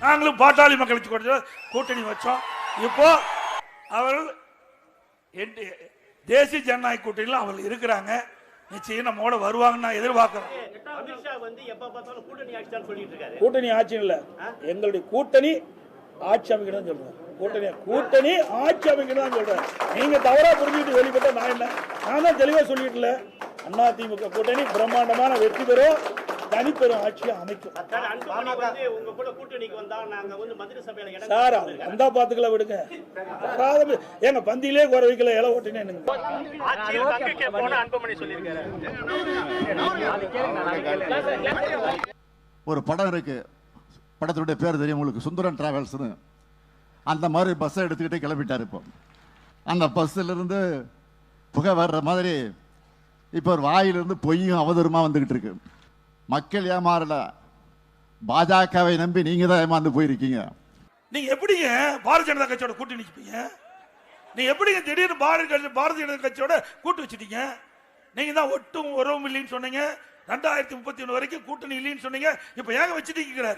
நாங்களும் பாட்டாளி மக்கள் கட்சி கூட்டணி வச்சோம். இப்போ அவர்கள் தேசிய ஜனநாயக கூட்டணியில் அவர்கள் இருக்கிறாங்க. நிச்சயம் நம்மோட வருவாங்கன்னு நான் எதிர்பார்க்கிறேன். கூட்டணி ஆட்சி இல்ல, எங்களுடைய கூட்டணி ஆட்சி அமைக்கணும் சொல்றேன். கூட்டணி ஆட்சி அமைக்கணும் சொல்றேன். நீங்க தவறா புரிஞ்சுட்டு வெளிப்பட்ட நான் என்ன, நான் தான் தெளிவா சொல்லிட்டுல, அதிமுக கூட்டணி பிரம்மாண்டமான வெற்றி பெறும், தனிப்பெரும் ஆட்சியை அமைக்கும். சார் வந்தா பாத்துக்கல விடுங்க. எங்க பந்தியிலே குறை வைக்கல, இலை ஓட்டினே. ஒரு படம் இருக்கு, படத்துடைய பேர் தெரியும் உங்களுக்கு, சுந்தரன் டிராவல்ஸ்னு. அந்த மாதிரி பஸ்ஸை எடுத்துக்கிட்டு கிளம்பிட்டார். இப்போ அந்த பஸ்ஸில் இருந்து புகை வர்ற மாதிரி இப்போ ஒரு வாயிலிருந்து பொய்யும் அவதூறுமா வந்துகிட்டு இருக்கு. மக்கள் ஏமாறல, பாஜகவை நம்பி நீங்க தான் ஏமாந்து போயிருக்கீங்க. நீங்க எப்படிங்க பாரதிய ஜனதா கட்சியோட கூட்டணி நிற்பீங்க? நீங்க எப்படிங்க திடீர்னு பாரதிய ஜனதா கட்சியோட கூட்டு வச்சுட்டீங்க? நீங்க தான் ஒட்டும் உறவும் இல்லைன்னு சொன்னீங்க, 2031 வரைக்கும் கூட்டணி இல்லைன்னு சொன்னீங்க. இப்ப ஏங்க வச்சுட்டீங்க?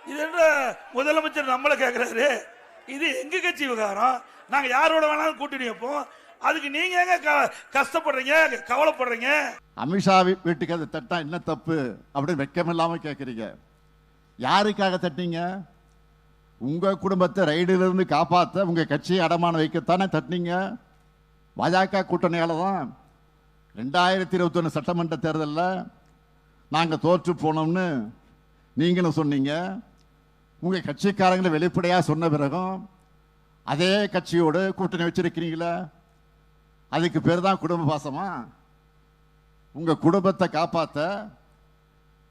இது என்ன முதலமைச்சர் நம்மள கேட்கிறாரு? இது எங்க கட்சி விவகாரம். நாங்க யாரோட வேணாலும் கூட்டணி வைப்போம். அதுக்கு நீங்க எங்க கஷ்டப்படுறீங்க, கவலைப்படுறீங்க? அமித்ஷா வீட்டுக்கு அதை தட்டா என்ன தப்பு அப்படின்னு வெக்கம் இல்லாம கேட்கறீங்க. யாருக்காக தட்டினீங்க? உங்க குடும்பத்தை ரைடுல இருந்து காப்பாற்ற, உங்க கட்சியை அடமான வைக்கத்தானே தட்டினீங்க. பாஜக கூட்டணியால தான் 2021 சட்டமன்ற தேர்தலில் நாங்க தோற்று போனோம்னு நீங்களும் சொன்னீங்க. உங்க கட்சிக்காரங்களை வெளிப்படையா சொன்ன பிறகும் அதே கட்சியோடு கூட்டணி வச்சிருக்கிறீங்களா? அதுக்கு பேர் தான் குடும்ப பாசமா? உங்க குடும்பத்தை காப்பாற்ற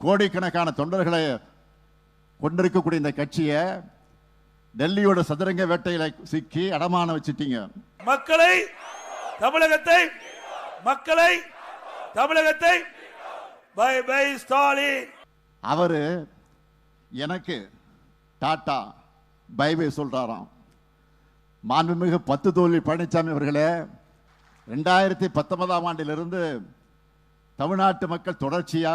கோடிக்கணக்கான தொண்டர்களை கொண்டிருக்கக்கூடிய இந்த கட்சியை டெல்லியோட சதுரங்க வேட்டையில சிக்கி அடமான வச்சிட்டீங்க. தமிழகத்தை பை பை ஸ்டாலின். அவரு எனக்கு டாடா பை பை சொல்றாராம். மாண்புமிகு 10 தோல்வி பழனிசாமி அவர்களே, 2019ஆம் ஆண்டிலிருந்து தமிழ்நாட்டு மக்கள் தொடர்ச்சியா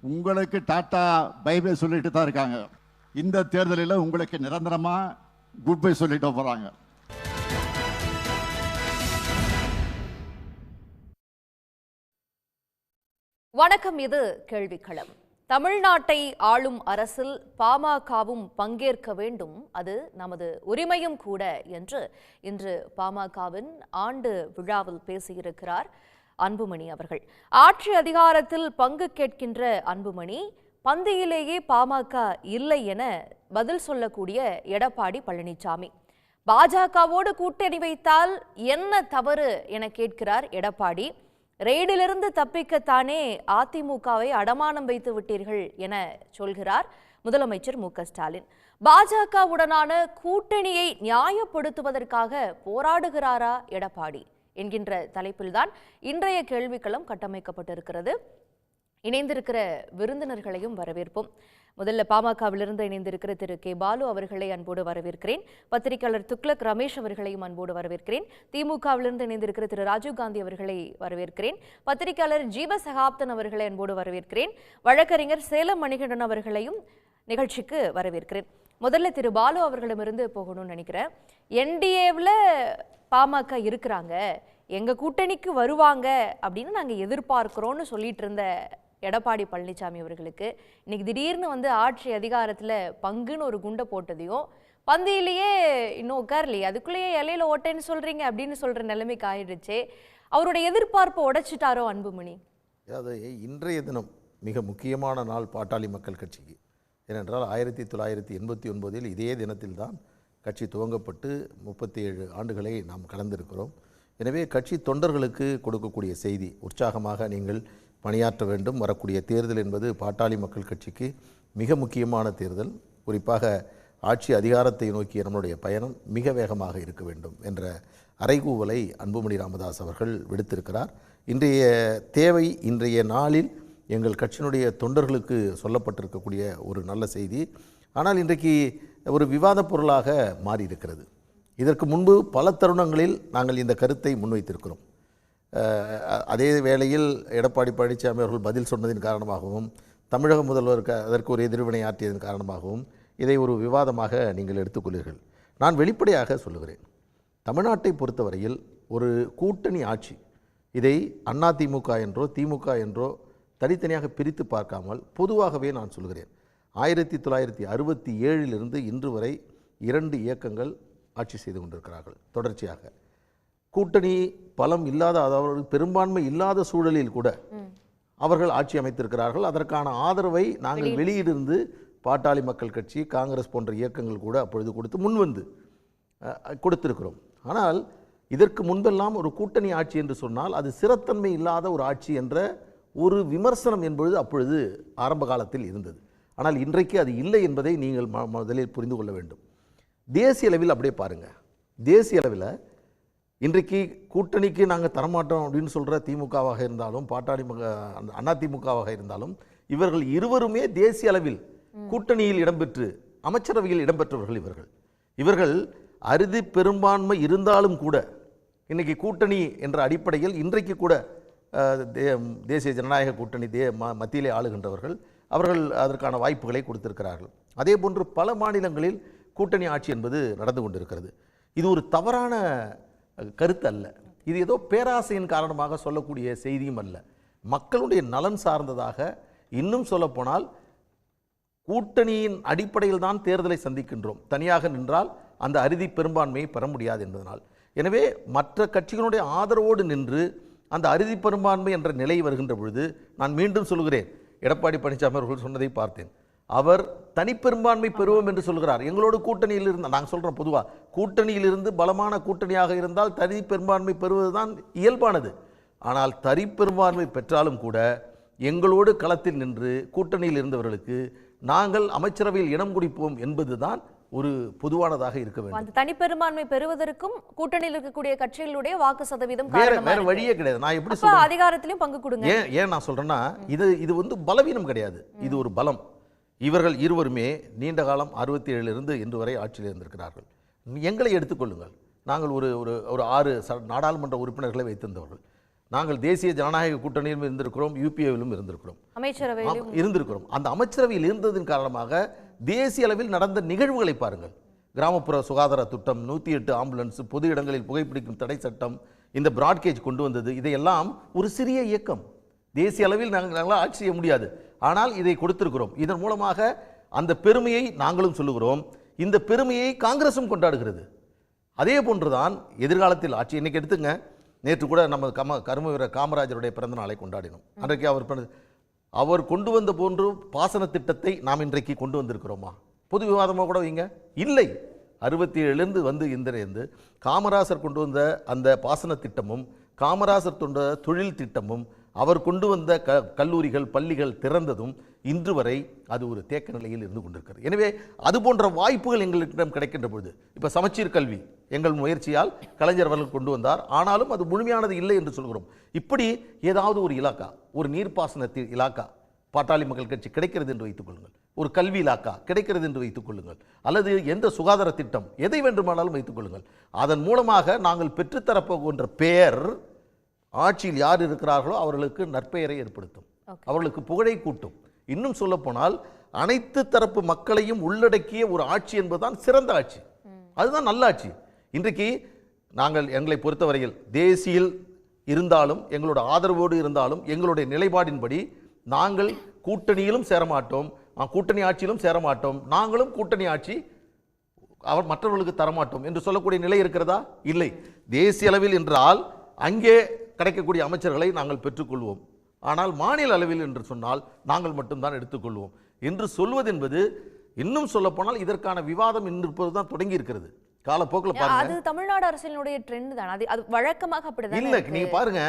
உங்களுக்கு டாடா பை பை சொல்லிட்டு தான் இருக்காங்க. இந்த தேர்தலில் உங்களுக்கு நிரந்தரமா குட் பை சொல்லிட்டு போறாங்க. வணக்கம், இது கேள்விக்களம். தமிழ்நாட்டை ஆளும் அரசில் பாமகவும் பங்கேற்க வேண்டும், அது நமது உரிமையும் கூட என்று இன்று பாமகவின் ஆண்டு விழாவில் பேசியிருக்கிறார் அன்புமணி அவர்கள். ஆட்சி அதிகாரத்தில் பங்கு கேட்கின்ற அன்புமணி, பந்தியிலேயே பாமக இல்லை என பதில் சொல்லக்கூடிய எடப்பாடி பழனிசாமி. பாஜகவோடு கூட்டணி வைத்தால் என்ன தவறு என கேட்கிறார் எடப்பாடி. ரெய்டிலிருந்து தப்பிக்கத்தானே அதிமுகவை அடமானம் வைத்து விட்டீர்கள் என சொல்கிறார் முதலமைச்சர் மு க ஸ்டாலின். பாஜகவுடனான கூட்டணியை நியாயப்படுத்துவதற்காக போராடுகிறாரா எடப்பாடி என்கின்ற தலைப்பில்தான் இன்றைய கேள்விக்களம் கட்டமைக்கப்பட்டிருக்கிறது. இணைந்திருக்கிற விருந்தினர்களையும் வரவேற்போம். முதல்ல பாமகவிலிருந்து இணைந்திருக்கிற திரு கே பாலு அவர்களை அன்போடு வரவேற்கிறேன். பத்திரிகையாளர் துக்ளக் ரமேஷ் அவர்களையும் அன்போடு வரவேற்கிறேன். திமுகவிலிருந்து இணைந்திருக்கிற திரு ராஜீவ்காந்தி அவர்களை வரவேற்கிறேன். பத்திரிகையாளர் ஜீவ சகாப்தன் அவர்களை அன்போடு வரவேற்கிறேன். வழக்கறிஞர் சேலம் மணிகண்டன் அவர்களையும் நிகழ்ச்சிக்கு வரவேற்கிறேன். முதல்ல திரு பாலு அவர்களிடமிருந்து போகணும்னு நினைக்கிறேன். என்டிஏவில் பாமக இருக்கிறாங்க, எங்க கூட்டணிக்கு வருவாங்க அப்படின்னு நாங்க எதிர்பார்க்கிறோம்னு சொல்லிட்டு இருந்த எடப்பாடி பழனிசாமி அவர்களுக்கு இன்னைக்கு திடீர்னு ஆட்சி அதிகாரத்துல பங்குன்னு ஒரு குண்டை போட்டதையும், பந்தியிலேயே இன்னும் உட்காரலையே அதுக்குள்ளேயே இலையில ஓட்டேன்னு சொல்றீங்க அப்படின்னு சொல்ற நிலைமைக்கு ஆயிடுச்சு. அவருடைய எதிர்பார்ப்பை உடைச்சிட்டாரோ அன்புமணி? அதாவது இன்றைய தினம் மிக முக்கியமான நாள் பாட்டாளி மக்கள் கட்சிக்கு. ஏனென்றால் 1989 இதே தினத்தில் தான் கட்சி துவங்கப்பட்டு 37 ஆண்டுகளை நாம் கடந்திருக்கிறோம். எனவே கட்சி தொண்டர்களுக்கு கொடுக்கக்கூடிய செய்தி உற்சாகமாக நீங்கள் பணியாற்ற வேண்டும். வரக்கூடிய தேர்தல் என்பது பாட்டாளி மக்கள் கட்சிக்கு மிக முக்கியமான தேர்தல். குறிப்பாக ஆட்சி அதிகாரத்தை நோக்கிய நம்முடைய பயணம் மிக வேகமாக இருக்க வேண்டும் என்ற அறைகூவலை அன்புமணி ராமதாஸ் அவர்கள் விடுத்திருக்கிறார். இன்றைய தேவை, இன்றைய நாளில் எங்கள் கட்சியினுடைய தொண்டர்களுக்கு சொல்லப்பட்டிருக்கக்கூடிய ஒரு நல்ல செய்தி. ஆனால் இன்றைக்கு ஒரு விவாத பொருளாக மாறி இருக்கிறது. இதற்கு முன்பு பல தருணங்களில் நாங்கள் இந்த கருத்தை முன்வைத்திருக்கிறோம். அதே வேளையில் எடப்பாடி பழனிசாமி அவர்கள் பதில் சொன்னதின் காரணமாகவும், தமிழக முதல்வருக்கு அதற்கு ஒரு எதிர்வினை ஆற்றியதன் காரணமாகவும் இதை ஒரு விவாதமாக நீங்கள் எடுத்துக்கொள்வீர்கள். நான் வெளிப்படையாக சொல்லுகிறேன், தமிழ்நாட்டை பொறுத்தவரையில் ஒரு கூட்டணி ஆட்சி, இதை அதிமுக என்றோ திமுக என்றோ தனித்தனியாக பிரித்து பார்க்காமல் பொதுவாகவே நான் சொல்கிறேன், 1967 இன்று வரை 2 இயக்கங்கள் ஆட்சி செய்து கொண்டிருக்கிறார்கள் தொடர்ச்சியாக. கூட்டணி பலம் இல்லாத, அதாவது பெரும்பான்மை இல்லாத சூழலில் கூட அவர்கள் ஆட்சி அமைத்திருக்கிறார்கள். அதற்கான ஆதரவை நாங்கள் வெளியிலிருந்து பாட்டாளி மக்கள் கட்சி, காங்கிரஸ் போன்ற இயக்கங்கள் கூட அப்பொழுது கொடுத்து முன்வந்து கொடுத்திருக்கிறோம். ஆனால் இதற்கு முன்பெல்லாம் ஒரு கூட்டணி ஆட்சி என்று சொன்னால் அது ஸ்திரத்தன்மை இல்லாத ஒரு ஆட்சி என்ற ஒரு விமர்சனம் என்பது அப்பொழுது ஆரம்ப காலத்தில் இருந்தது. ஆனால் இன்றைக்கு அது இல்லை என்பதை நீங்கள் முதலில் புரிந்து கொள்ள வேண்டும். தேசிய அளவில் அப்படியே பாருங்கள், தேசிய அளவில் இன்றைக்கு கூட்டணிக்கு நாங்கள் தரமாட்டோம் அப்படின்னு சொல்கிற திமுகவாக இருந்தாலும் பாட்டாளி அதிமுகவாக இருந்தாலும் இவர்கள் இருவருமே தேசிய அளவில் கூட்டணியில் இடம்பெற்று அமைச்சரவையில் இடம்பெற்றவர்கள். இவர்கள் அறுதி பெரும்பான்மை இருந்தாலும் கூட இன்றைக்கி கூட்டணி என்ற அடிப்படையில் இன்றைக்கு கூட தேசிய ஜனநாயக கூட்டணி மத்தியிலே ஆளுகின்றவர்கள், அவர்கள் அதற்கான வாய்ப்புகளை கொடுத்திருக்கிறார்கள். அதே போன்று பல மாநிலங்களில் கூட்டணி ஆட்சி என்பது நடந்து கொண்டிருக்கிறது. இது ஒரு தவறான கருத்து அல்ல, இது ஏதோ பேராசையின் காரணமாக சொல்லக்கூடிய செய்தியும் அல்ல, மக்களுடைய நலன் சார்ந்ததாக. இன்னும் சொல்லப்போனால் கூட்டணியின் அடிப்படையில் தான் தேர்தலை சந்திக்கின்றோம், தனியாக நின்றால் அந்த அறுதி பெரும்பான்மையை பெற முடியாது என்பதனால். எனவே மற்ற கட்சிகளுடைய ஆதரவோடு நின்று அந்த அறுதி பெரும்பான்மை என்ற நிலை வருகின்ற பொழுது, நான் மீண்டும் சொல்கிறேன், எடப்பாடி பழனிசாமி அவர்கள் சொன்னதை பார்த்தேன், அவர் தனிப்பெரும்பான்மை பெறுவோம் என்று சொல்கிறார். எங்களோடு கூட்டணியில் இருந்தால், நாங்கள் சொல்கிறோம் பொதுவாக, கூட்டணியில் இருந்து பலமான கூட்டணியாக இருந்தால் தனி பெரும்பான்மை பெறுவது தான் இயல்பானது. ஆனால் தனிப்பெரும்பான்மை பெற்றாலும் கூட எங்களோடு களத்தில் நின்று கூட்டணியில் இருந்தவர்களுக்கு நாங்கள் அமைச்சரவையில் இடம் கொடுப்போம் என்பதுதான் ஒரு பொதுவானதாக இருக்க வேண்டும். அந்த தனிப்பெரும்பான்மை பெறுவதற்கும் கூட்டணியில் இருக்கக்கூடிய கட்சிகளுடைய வாக்கு சதவீதம் வேற வழியே கிடையாது. நான் எப்படி சொல்றேன், அதிகாரத்திலும் பங்கு கொடுங்க. ஏன் நான் சொல்றேன்னா, இது வந்து பலவீனம் கிடையாது, இது ஒரு பலம். இவர்கள் இருவருமே நீண்ட காலம் 67 இன்று வரை ஆட்சியில் இருந்திருக்கிறார்கள். எங்களை எடுத்துக்கொள்ளுங்கள், நாங்கள் ஒரு 6 நாடாளுமன்ற உறுப்பினர்களை வைத்திருந்தவர்கள். நாங்கள் தேசிய ஜனநாயக கூட்டணியிலும் இருந்திருக்கிறோம், யூபிஏவிலும் இருந்திருக்கிறோம், அமைச்சரவையிலும் இருந்திருக்கிறோம். அந்த அமைச்சரவையில் இருந்ததன் காரணமாக தேசிய அளவில் நடந்த நிகழ்வுகளை பாருங்கள். கிராமப்புற சுகாதார திட்டம், 108 ஆம்புலன்ஸ், பொது இடங்களில் புகைப்பிடிக்கும் தடை சட்டம், இந்த பிராட்கேஜ் கொண்டு வந்தது, இதையெல்லாம் ஒரு சிறிய இயக்கம். தேசிய அளவில் நாங்கள் ஆட்சி செய்ய முடியாது, ஆனால் இதை கொடுத்திருக்கிறோம். இதன் மூலமாக அந்த பெருமையை நாங்களும் சொல்லுகிறோம், இந்த பெருமையை காங்கிரசும் கொண்டாடுகிறது. அதே போன்றுதான் எதிர்காலத்தில் ஆட்சி. இன்னைக்கு எடுத்துங்க, நேற்று கூட நம்ம கர்ம வீரர் காமராஜருடைய பிறந்த நாளை கொண்டாடினோம். அன்றைக்கு அவர் கொண்டு வந்த போன்று பாசன திட்டத்தை நாம் இன்றைக்கு கொண்டு வந்திருக்கிறோமா? பொது விவாதமாக கூட வைங்க, இல்லை. 67 வந்து இருந்து காமராசர் கொண்டு வந்த அந்த பாசன திட்டமும் காமராசர் கொண்ட தொழில் திட்டமும் அவர் கொண்டு வந்த கல்லூரிகள் பள்ளிகள் திறந்ததும் இன்று வரை அது ஒரு தேக்க நிலையில் இருந்து கொண்டிருக்கிறது. எனவே அது போன்ற வாய்ப்புகள் எங்களிடம் கிடைக்கின்ற பொழுது, இப்போ சமச்சீர் கல்வி எங்கள் முயற்சியால் கலைஞர் அவர்கள் கொண்டு வந்தார், ஆனாலும் அது முழுமையானது இல்லை என்று சொல்கிறோம். இப்படி ஏதாவது ஒரு இலாக்கா, ஒரு நீர்ப்பாசனத்தில் இலாக்கா பாட்டாளி மக்கள் கட்சி கிடைக்கிறது என்று வைத்துக் கொள்ளுங்கள், ஒரு கல்வி இலாக்கா கிடைக்கிறது என்று வைத்துக் கொள்ளுங்கள், அல்லது எந்த சுகாதார திட்டம் எதை வேண்டுமானாலும் வைத்துக் கொள்ளுங்கள், அதன் மூலமாக நாங்கள் பெற்றுத்தரப்போகின்ற பெயர் ஆட்சியில் யார் இருக்கிறார்களோ அவர்களுக்கு நற்பெயரை ஏற்படுத்தும், அவர்களுக்கு புகழை கூட்டும். இன்னும் சொல்ல போனால் அனைத்து தரப்பு மக்களையும் உள்ளடக்கிய ஒரு ஆட்சி என்பதுதான் சிறந்த ஆட்சி, அதுதான் நல்ல ஆட்சி. இன்றைக்கு நாங்கள் எங்களை பொறுத்தவரையில் தேசியில் இருந்தாலும் எங்களோட ஆதரவோடு இருந்தாலும் எங்களுடைய நிலைப்பாடின்படி நாங்கள் கூட்டணியிலும் சேரமாட்டோம், கூட்டணி ஆட்சியிலும் சேரமாட்டோம், நாங்களும் கூட்டணி ஆட்சி அவர் மற்றவர்களுக்கு தரமாட்டோம் என்று சொல்லக்கூடிய நிலை இருக்கிறதா? இல்லை. தேசிய அளவில் என்றால் அங்கே கிடைக்கக்கூடிய அமைச்சர்களை நாங்கள் பெற்றுக்கொள்வோம், ஆனால் மாநில அளவில் என்று சொன்னால் நாங்கள் மட்டும்தான் எடுத்துக்கொள்வோம் என்று சொல்வது என்பது, இன்னும் சொல்ல போனால் இதற்கான விவாதம் தான் தொடங்கி இருக்கிறது. காலப்போக்கில் பாருங்க, அது தமிழ்நாடு அரசியலுடைய ட்ரெண்ட் தான், அது வழக்கமாக அப்படிதான் இல்லை. நீங்க பாருங்க,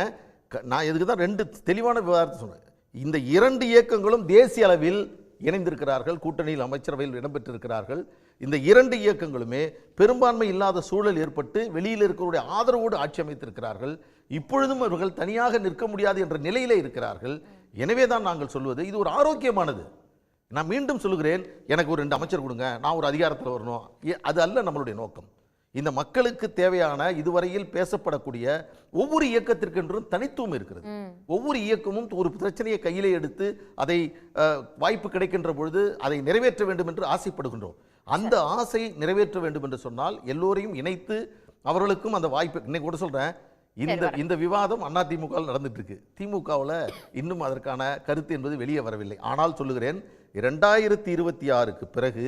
நான் இதுக்கு தான் 2 தெளிவான விவாதத்தை சொன்னேன். இந்த 2 இயக்கங்களும் தேசிய அளவில் இணைந்திருக்கிறார்கள், கூட்டணியில் அமைச்சரவையில் இடம்பெற்றிருக்கிறார்கள். இந்த 2 இயக்கங்களுமே பெரும்பான்மை இல்லாத சூழல் ஏற்பட்டு வெளியில் இருக்கிறவருடைய ஆதரவோடு ஆட்சி அமைத்திருக்கிறார்கள். இப்பொழுதும் அவர்கள் தனியாக நிற்க முடியாது என்ற நிலையிலே இருக்கிறார்கள். எனவே தான் நாங்கள் சொல்வது இது ஒரு ஆரோக்கியமானது. நான் மீண்டும் சொல்லுகிறேன், எனக்கு ஒரு 2 அமைச்சர் கொடுங்க, நான் ஒரு அதிகாரத்தில் வரணும், அது அல்ல நம்மளுடைய நோக்கம். இந்த மக்களுக்கு தேவையான இதுவரையில் பேசப்படக்கூடிய ஒவ்வொரு இயக்கத்திற்கென்றும் தனித்துவம் இருக்கிறது. ஒவ்வொரு இயக்கமும் ஒரு பிரச்சனையை கையிலே எடுத்து அதை வாய்ப்பு கிடைக்கின்ற பொழுது அதை நிறைவேற்ற வேண்டும் என்று ஆசைப்படுகின்றோம். அந்த ஆசை நிறைவேற்ற வேண்டும் என்று சொன்னால் எல்லோரையும் இணைத்து அவர்களுக்கும் அந்த வாய்ப்பு. இன்னைக்கு கூட சொல்றேன், இந்த விவாதம் அதிமுக நடந்துட்டு இருக்கு. திமுகவில் இன்னும் அதற்கான கருத்து என்பது வெளியே வரவில்லை. ஆனால் சொல்லுகிறேன், 2026க்கு பிறகு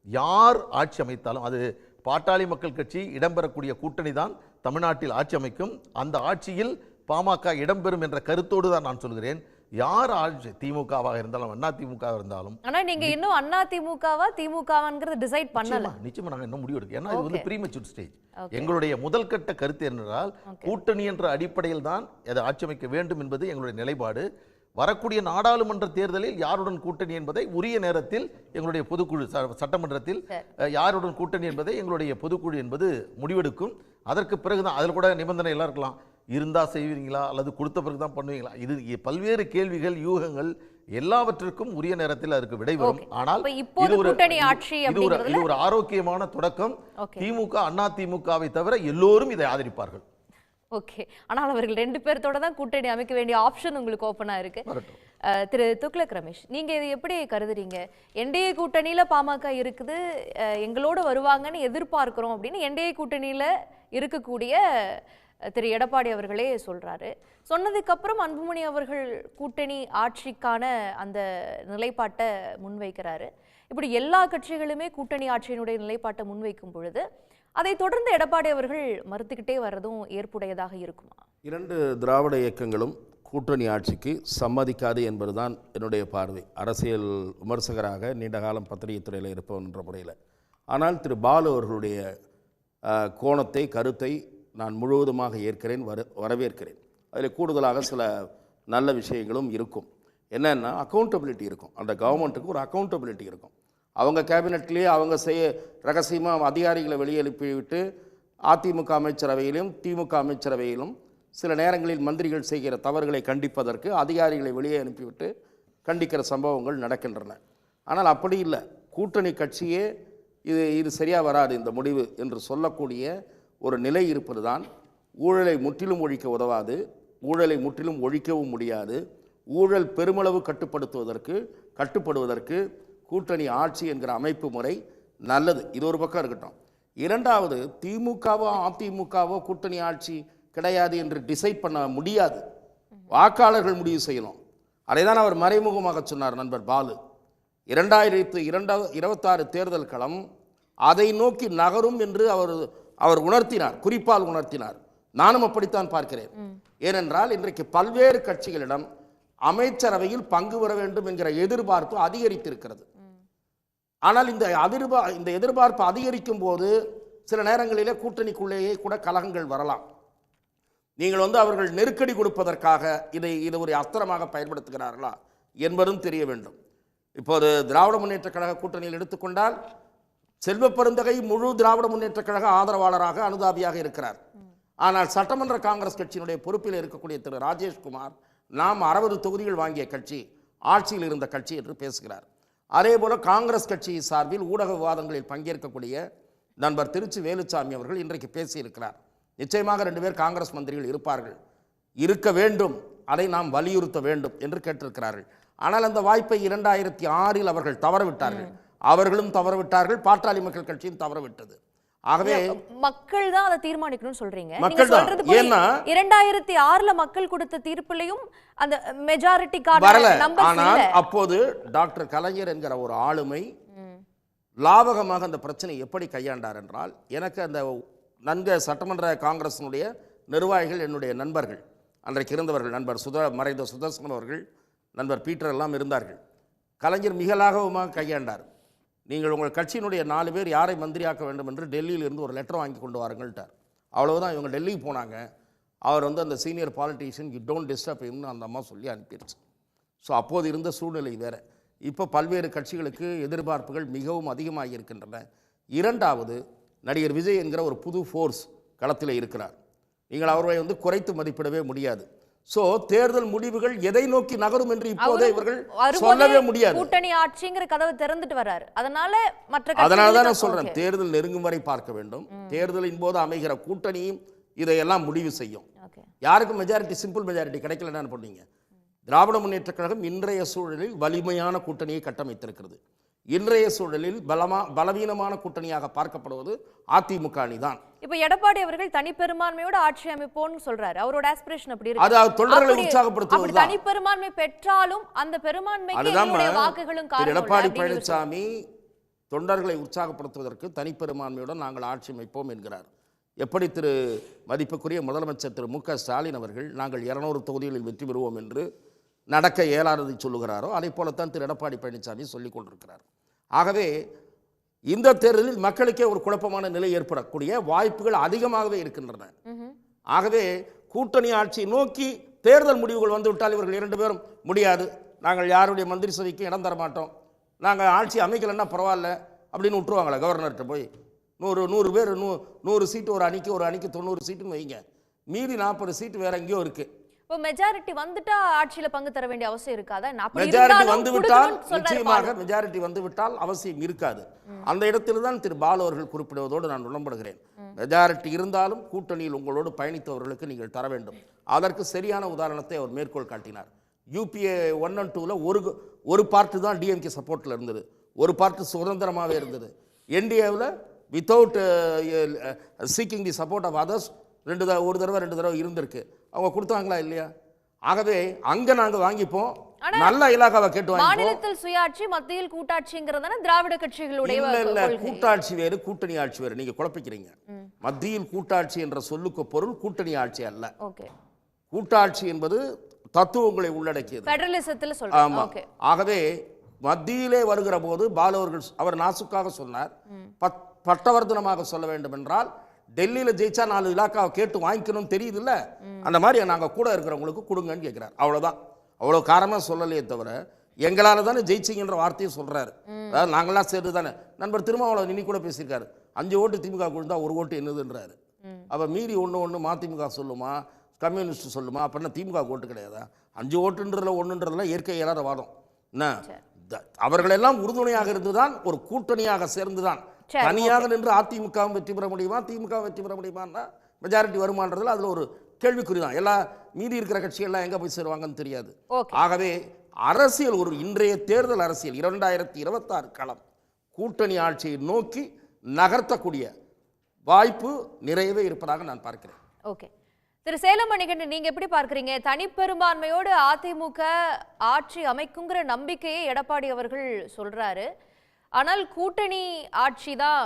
யார் ஆட்சி அமைத்தாலும் அது பாட்டாளி மக்கள் கட்சி இடம்பெறக்கூடிய கூட்டணி தான் தமிழ்நாட்டில் ஆட்சி அமைக்கும். அந்த ஆட்சியில் பாமக இடம்பெறும் என்ற கருத்தோடு தான் நான் சொல்கிறேன். யார் ஆட்சி, திமுகவாக இருந்தாலும் அதிமுக இருந்தாலும். ஆனா நீங்க இன்னும் அதிமுகவா திமுகவாங்கிறது டிசைட் பண்ணல. நிச்சயமா நாங்க இன்னும் முடிவு எடுக்க. ஏன்னா இது வந்து ப்ரீமெச்சூர் ஸ்டேஜ். எங்களுடைய முதல் கட்ட கருத்து என்றால் கூட்டணி என்ற அடிப்படையில் தான் அதை ஆட்சி அமைக்க வேண்டும் என்பது எங்களுடைய நிலைப்பாடு. வரக்கூடிய நாடாளுமன்ற தேர்தலில் யாருடன் கூட்டணி என்பதை உரிய நேரத்தில் எங்களுடைய பொதுக்குழு சட்டமன்றத்தில் யாருடன் கூட்டணி என்பதை எங்களுடைய பொதுக்குழு என்பது முடிவெடுக்கும். அதற்கு பிறகுதான் அதில் கூட நிபந்தனை எல்லாம் இருக்கலாம். இருந்தா செய்வீங்களா அல்லது கொடுத்த பிறகு தான் பண்ணுவீங்களா, இது பல்வேறு கேள்விகள், யூகங்கள் எல்லாவற்றிற்கும் உரிய நேரத்தில் அதற்கு விடை வரும். ஆனால் இது ஒரு ஆரோக்கியமான தொடக்கம். திமுக அதிமுகவை தவிர எல்லோரும் இதை ஆதரிப்பார்கள். ஓகே, ஆனால் அவர்கள் 2 பேர்த்தோட தான் கூட்டணி அமைக்க வேண்டிய ஆப்ஷன் உங்களுக்கு ஓப்பனா இருக்கு. திரு துக்ளக் ரமேஷ், நீங்க இதை எப்படி கருதுறீங்க? என்டிஏ கூட்டணியில பாமக இருக்குது, எங்களோட வருவாங்கன்னு எதிர்பார்க்கிறோம் அப்படின்னு என்டிஏ கூட்டணியில இருக்கக்கூடிய திரு எடப்பாடி அவர்களே சொல்றாரு. சொன்னதுக்கு அப்புறம் அன்புமணி அவர்கள் கூட்டணி ஆட்சிக்கான அந்த நிலைப்பாட்டை முன்வைக்கிறாரு. இப்படி எல்லா கட்சிகளுமே கூட்டணி ஆட்சியினுடைய நிலைப்பாட்டை முன்வைக்கும் பொழுது அதை தொடர்ந்து எடப்பாடி அவர்கள் மறுத்துக்கிட்டே வர்றதும் ஏற்புடையதாக இருக்குமா? 2 திராவிட இயக்கங்களும் கூட்டணி ஆட்சிக்கு சம்மதிக்காது என்பதுதான் என்னுடைய பார்வை, அரசியல் விமர்சகராக நீண்ட காலம் பத்திரிகை துறையில் இருப்பவன் என்ற முறையில். ஆனால் திரு பாலு அவர்களுடைய கோணத்தை, கருத்தை நான் முழுவதுமாக ஏற்கிறேன், வரவேற்கிறேன். அதில் கூடுதலாக சில நல்ல விஷயங்களும் இருக்கும். என்னென்னா அக்கௌண்டபிலிட்டி இருக்கும். அந்த கவர்மெண்ட்டுக்கு ஒரு அக்கௌண்டபிலிட்டி இருக்கும். அவங்க கேபினெட்லேயே அவங்க ரகசியமாக அதிகாரிகளை வெளியே அனுப்பிவிட்டு அதிமுக அமைச்சரவையிலும் திமுக அமைச்சரவையிலும் சில நேரங்களில் மந்திரிகள் செய்கிற தவறுகளை கண்டிப்பதற்கு அதிகாரிகளை வெளியே அனுப்பிவிட்டு கண்டிக்கிற சம்பவங்கள் நடக்கின்றன. ஆனால் அப்படி இல்லை. கூட்டணி கட்சியே இது சரியாக வராது இந்த முடிவு என்று சொல்லக்கூடிய ஒரு நிலை இருப்பது தான் ஊழலை முற்றிலும் ஒழிக்க உதவாது, ஊழலை முற்றிலும் ஒழிக்கவும் முடியாது. ஊழல் பெருமளவு கட்டுப்படுவதற்கு கூட்டணி ஆட்சி என்கிற அமைப்பு முறை நல்லது. இது ஒரு பக்கம் இருக்கட்டும். இரண்டாவது, திமுகவோ அதிமுகவோ கூட்டணி ஆட்சி கிடையாது என்று டிசைட் பண்ண முடியாது. வாக்காளர்கள் முடிவு செய்யணும். அதை தான் அவர் மறைமுகமாக சொன்னார் நண்பர் பாலு. 2026 தேர்தல் களம் அதை நோக்கி நகரும் என்று அவர் உணர்த்தினார், குறிப்பால் உணர்த்தினார். நானும் அப்படித்தான் பார்க்கிறேன். ஏனென்றால் இன்றைக்கு பல்வேறு கட்சிகளிடம் அமைச்சரவையில் பங்கு பெற வேண்டும் என்கிற எதிர்பார்ப்பு அதிகரித்திருக்கிறது. ஆனால் இந்த எதிர்பார்ப்பு அதிகரிக்கும் போது சில நேரங்களிலே கூட்டணிக்குள்ளேயே கூட கலகங்கள் வரலாம். நீங்கள் அவர்கள் நெருக்கடி கொடுப்பதற்காக இதை ஒரு அஸ்திரமாக பயன்படுத்துகிறார்களா என்பதும் தெரிய வேண்டும். இப்போது திராவிட முன்னேற்ற கழக கூட்டணியில் எடுத்துக்கொண்டால் செல்வ பெருந்தகை முழு திராவிட முன்னேற்ற கழக ஆதரவாளராக, அனுதாபியாக இருக்கிறார். ஆனால் சட்டமன்ற காங்கிரஸ் கட்சியினுடைய பொறுப்பில் இருக்கக்கூடிய திரு ராஜேஷ்குமார் நாம் 60 தொகுதிகள் வாங்கிய கட்சி, ஆட்சியில் இருந்த கட்சி என்று பேசுகிறார். அதேபோல காங்கிரஸ் கட்சி சார்பில் ஊடக விவாதங்களில் பங்கேற்கக்கூடிய நண்பர் திருச்சி வேலுச்சாமி அவர்கள் இன்றைக்கு பேசியிருக்கிறார். நிச்சயமாக 2 பேர் காங்கிரஸ் மந்திரிகள் இருப்பார்கள், இருக்க வேண்டும், அதை நாம் வலியுறுத்த வேண்டும் என்று கேட்டிருக்கிறார்கள். ஆனால் அந்த வாய்ப்பை 2006 அவர்கள் தவறவிட்டார்கள். அவர்களும் தவறவிட்டார்கள், பாட்டாளி மக்கள் கட்சியும் தவறவிட்டது. ஆகவே மக்கள் தான் அதை தீர்மானிக்கணும்னு சொல்றீங்க. மக்கள் தான். ஏன்னா 2006 மக்கள் கொடுத்த தீர்ப்பிலையும் அந்த மெஜாரிட்டிக்கான நம்பர்ஸ் இல்ல. ஆனால் அப்போது டாக்டர் கலைஞர் என்கிற ஒரு ஆளுமை லாபகமாக அந்த பிரச்சனை எப்படி கையாண்டார் என்றால், எனக்கு அந்த நன்கு சட்டமன்ற காங்கிரசினுடைய நிர்வாகிகள் என்னுடைய நண்பர்கள், அன்றைக்கு இருந்தவர்கள், நண்பர் மறைந்த சுதர்சனம் அவர்கள், நண்பர் பீட்டர் எல்லாம் இருந்தார்கள். கலைஞர் மிக லாபகமாக கையாண்டார். நீங்கள் உங்கள் கட்சியினுடைய 4 பேர் யாரை மந்திரியாக்க வேண்டும் என்று டெல்லியிலிருந்து ஒரு லெட்டர் வாங்கி கொண்டு வாருங்கள்ட்டார். அவ்வளவுதான். இவங்க டெல்லிக்கு போனாங்க. அவர் அந்த senior politician, you don't disturb ஹிம்னு அந்த அம்மா சொல்லி அனுப்பிடுச்சு. ஸோ அப்போது இருந்த சூழ்நிலை வேறு. இப்போ பல்வேறு கட்சிகளுக்கு எதிர்பார்ப்புகள் மிகவும் அதிகமாக இருக்கின்றன. இரண்டாவது, நடிகர் விஜய் என்கிற ஒரு புது ஃபோர்ஸ் களத்தில் இருக்கிறார். நீங்கள் அவரை குறைத்து மதிப்பிடவே முடியாது. சோ தேர்தல் முடிவுகள் எதை நோக்கி நகரும் என்று இப்போதே இவர்கள் வரும்போதே சொல்லவே முடியாது. கூட்டணி ஆட்சிங்கிற கதவை திறந்துட்டு வர்றாரு. அதனால அதனால தான் நான் சொல்றேன், தேர்தல் நெருங்கும் வரை பார்க்க வேண்டும். தேர்தலின் போது அமைகிற கூட்டணியும் இதையெல்லாம் முடிவு செய்யும். யாருக்கும் மெஜாரிட்டி, சிம்பிள் மெஜாரிட்டி கிடைக்கலன்னா என்ன பண்ணுவீங்க? திராவிட முன்னேற்ற கழகம் இன்றைய சூழலில் வலிமையான கூட்டணியை கட்டமைத்திருக்கிறது. இன்றைய சூழலில் பலவீனமான கூட்டணியாக பார்க்கப்படுவது அதிமுக அணி தான். இப்ப எடப்பாடி அவர்கள் தனிப்பெரும்பான்மையோட ஆட்சி அமைப்போன்னு சொல்றாரு. அவரோட ஆஸ்பிரேஷன் அப்படி இருக்கு. அது தொண்டர்களை உற்சாகப்படுத்துவது. தனிப்பெரும்பான்மை பெற்றாலும் அந்த பெரும்பான்மைக்கு எங்களுடைய வாக்குகளும் காரணம். எடப்பாடி பழனிசாமி தொண்டர்களை உற்சாகப்படுத்துவதற்கு தனிப்பெரும்பான்மையுடன் நாங்கள் ஆட்சி அமைப்போம் என்கிறார். எப்படி திரு மதிப்புக்குரிய முதலமைச்சர் திரு மு.க. ஸ்டாலின் அவர்கள் நாங்கள் 200 தொகுதிகளில் வெற்றி பெறுவோம் என்று நடக்க இயலாததை சொல்லுகிறாரோ அதை போலத்தான் திரு எடப்பாடி பழனிசாமி சொல்லிக் கொண்டிருக்கிறார். ஆகவே இந்த தேர்தலில் மக்களுக்கே ஒரு குழப்பமான நிலை ஏற்படக்கூடிய வாய்ப்புகள் அதிகமாகவே இருக்கின்றன. ஆகவே கூட்டணி ஆட்சியை நோக்கி தேர்தல் முடிவுகள் வந்துவிட்டால் இவர்கள் 2 பேரும் முடியாது, நாங்கள் யாருடைய மந்திரி சபைக்கு இடம் தர மாட்டோம், நாங்கள் ஆட்சி அமைக்கலைன்னா பரவாயில்ல அப்படின்னு விட்டுருவாங்களே கவர்னர்கிட்ட போய். 100 பேர் 100 சீட்டு ஒரு அணிக்கு 90 சீட்டுன்னு வைங்க, மீதி 40 சீட்டு வேற எங்கேயோ இருக்கு. இப்போ மெஜாரிட்டி வந்துட்டா ஆட்சியில பங்கு தர வேண்டிய அவசியம் இருக்காதா? மெஜாரிட்டி வந்துவிட்டால் நிச்சயமாக மெஜாரிட்டி வந்துவிட்டால் அவசியம் இருக்காது. அந்த இடத்தில் தான் திரு பாலு அவர்கள் குறிப்பிடுவதோடு நான் உடன்படுகிறேன். மெஜாரிட்டி இருந்தாலும் கூட்டணியில் உங்களோடு பயணித்தவர்களுக்கு நீங்கள் தர வேண்டும். அதற்கு சரியான உதாரணத்தை அவர் மேற்கோள் காட்டினார். UPA 1 and 2ல ஒரு பார்ட்டு தான் டிஎம்கே சப்போர்ட்டில் இருந்தது, ஒரு பார்ட்டு சுதந்திரமாகவே இருந்தது. என்டிஏவில் without seeking the support of others ஒரு தடவை 2 தடவை இருந்திருக்கு. அவங்க கொடுத்தாங்களா இல்லையா? ஆகவே அங்க நாங்க வாங்கிப்போம், நல்ல இலாகாவை கேட்டு வாங்கிப்போம். மாநிலத்தில் சுயாட்சி, மத்தியில் கூட்டாட்சிங்கிறதான திராவிட கட்சிகளுடைய இல்ல கூட்டாட்சி வேறு கூட்டணி ஆட்சி வேறு, நீங்க குழப்பிக்கிறீங்க. மத்தியில் கூட்டாட்சி என்ற சொல்லுக்கு பொருள் கூட்டணி ஆட்சி அல்ல. கூட்டாட்சி என்பது தத்துவங்களை உள்ளடக்கியது, ஃபெடரலிசத்தில் சொல்றாங்க. ஆகவே மத்தியிலே வருகிற போது பாலு அவர்கள் அவர் நாசுக்காக சொன்னார், பட்டவர்த்தனமாக சொல்ல வேண்டும் என்றால் டெல்லியில் ஜெயிச்சா 4 இலாக்காவை கேட்டு வாங்கிக்கணும்னு தெரியுது இல்ல, அந்த மாதிரி நாங்கள் கூட இருக்கிறவங்களுக்கு கொடுங்கன்னு கேட்கிறார். அவ்வளோதான், அவ்வளோ காரமாக சொல்லலையே தவிர எங்களால் தானே ஜெயிச்சிங்கன்ற வார்த்தையை சொல்றாரு. அதாவது நாங்களாம் சேர்ந்து தானே. நண்பர் திருமாவளவன் இன்னி கூட பேசியிருக்காரு, 5 ஓட்டு திமுக கொடுத்தா 1 ஓட்டு என்னதுன்றாரு. அப்போ மீறி ஒன்று மதிமுக சொல்லுமா, கம்யூனிஸ்ட் சொல்லுமா, அப்படின்னா திமுக ஓட்டு கிடையாதா? 5 ஓட்டுன்றதுல 1ன்றதுலாம் இயற்கை இயலாத வாதம் என்ன? அவர்களெல்லாம் உறுதுணையாக இருந்துதான் ஒரு கூட்டணியாக சேர்ந்துதான். தனியாக நின்று அதிமுக வெற்றி பெற முடியுமா, திமுக வெற்றி பெற முடியுமான்னா மெஜாரிட்டி வருமானதுல அதுல ஒரு கேள்விக்குறி தான். எல்லா மீதி இருக்கிற கட்சிகள்லாம் எங்க போய் சேருவாங்கன்னு தெரியாது. ஆகவே அரசியல் ஒரு இன்றைய தேர்தல் அரசியல் 2026 களம் கூட்டணி ஆட்சியை நோக்கி நகர்த்தக்கூடிய வாய்ப்பு நிறையவே இருப்பதாக நான் பார்க்கிறேன். ஓகே திரு சேலம் மணிகண்டன், நீங்க எப்படி பார்க்கறீங்க? தனிப்பெரும்பான்மையோடு அதிமுக ஆட்சி அமைக்குங்கிற நம்பிக்கையை எடப்பாடி அவர்கள் சொல்றாரு. ஆனால் கூட்டணி ஆட்சி தான்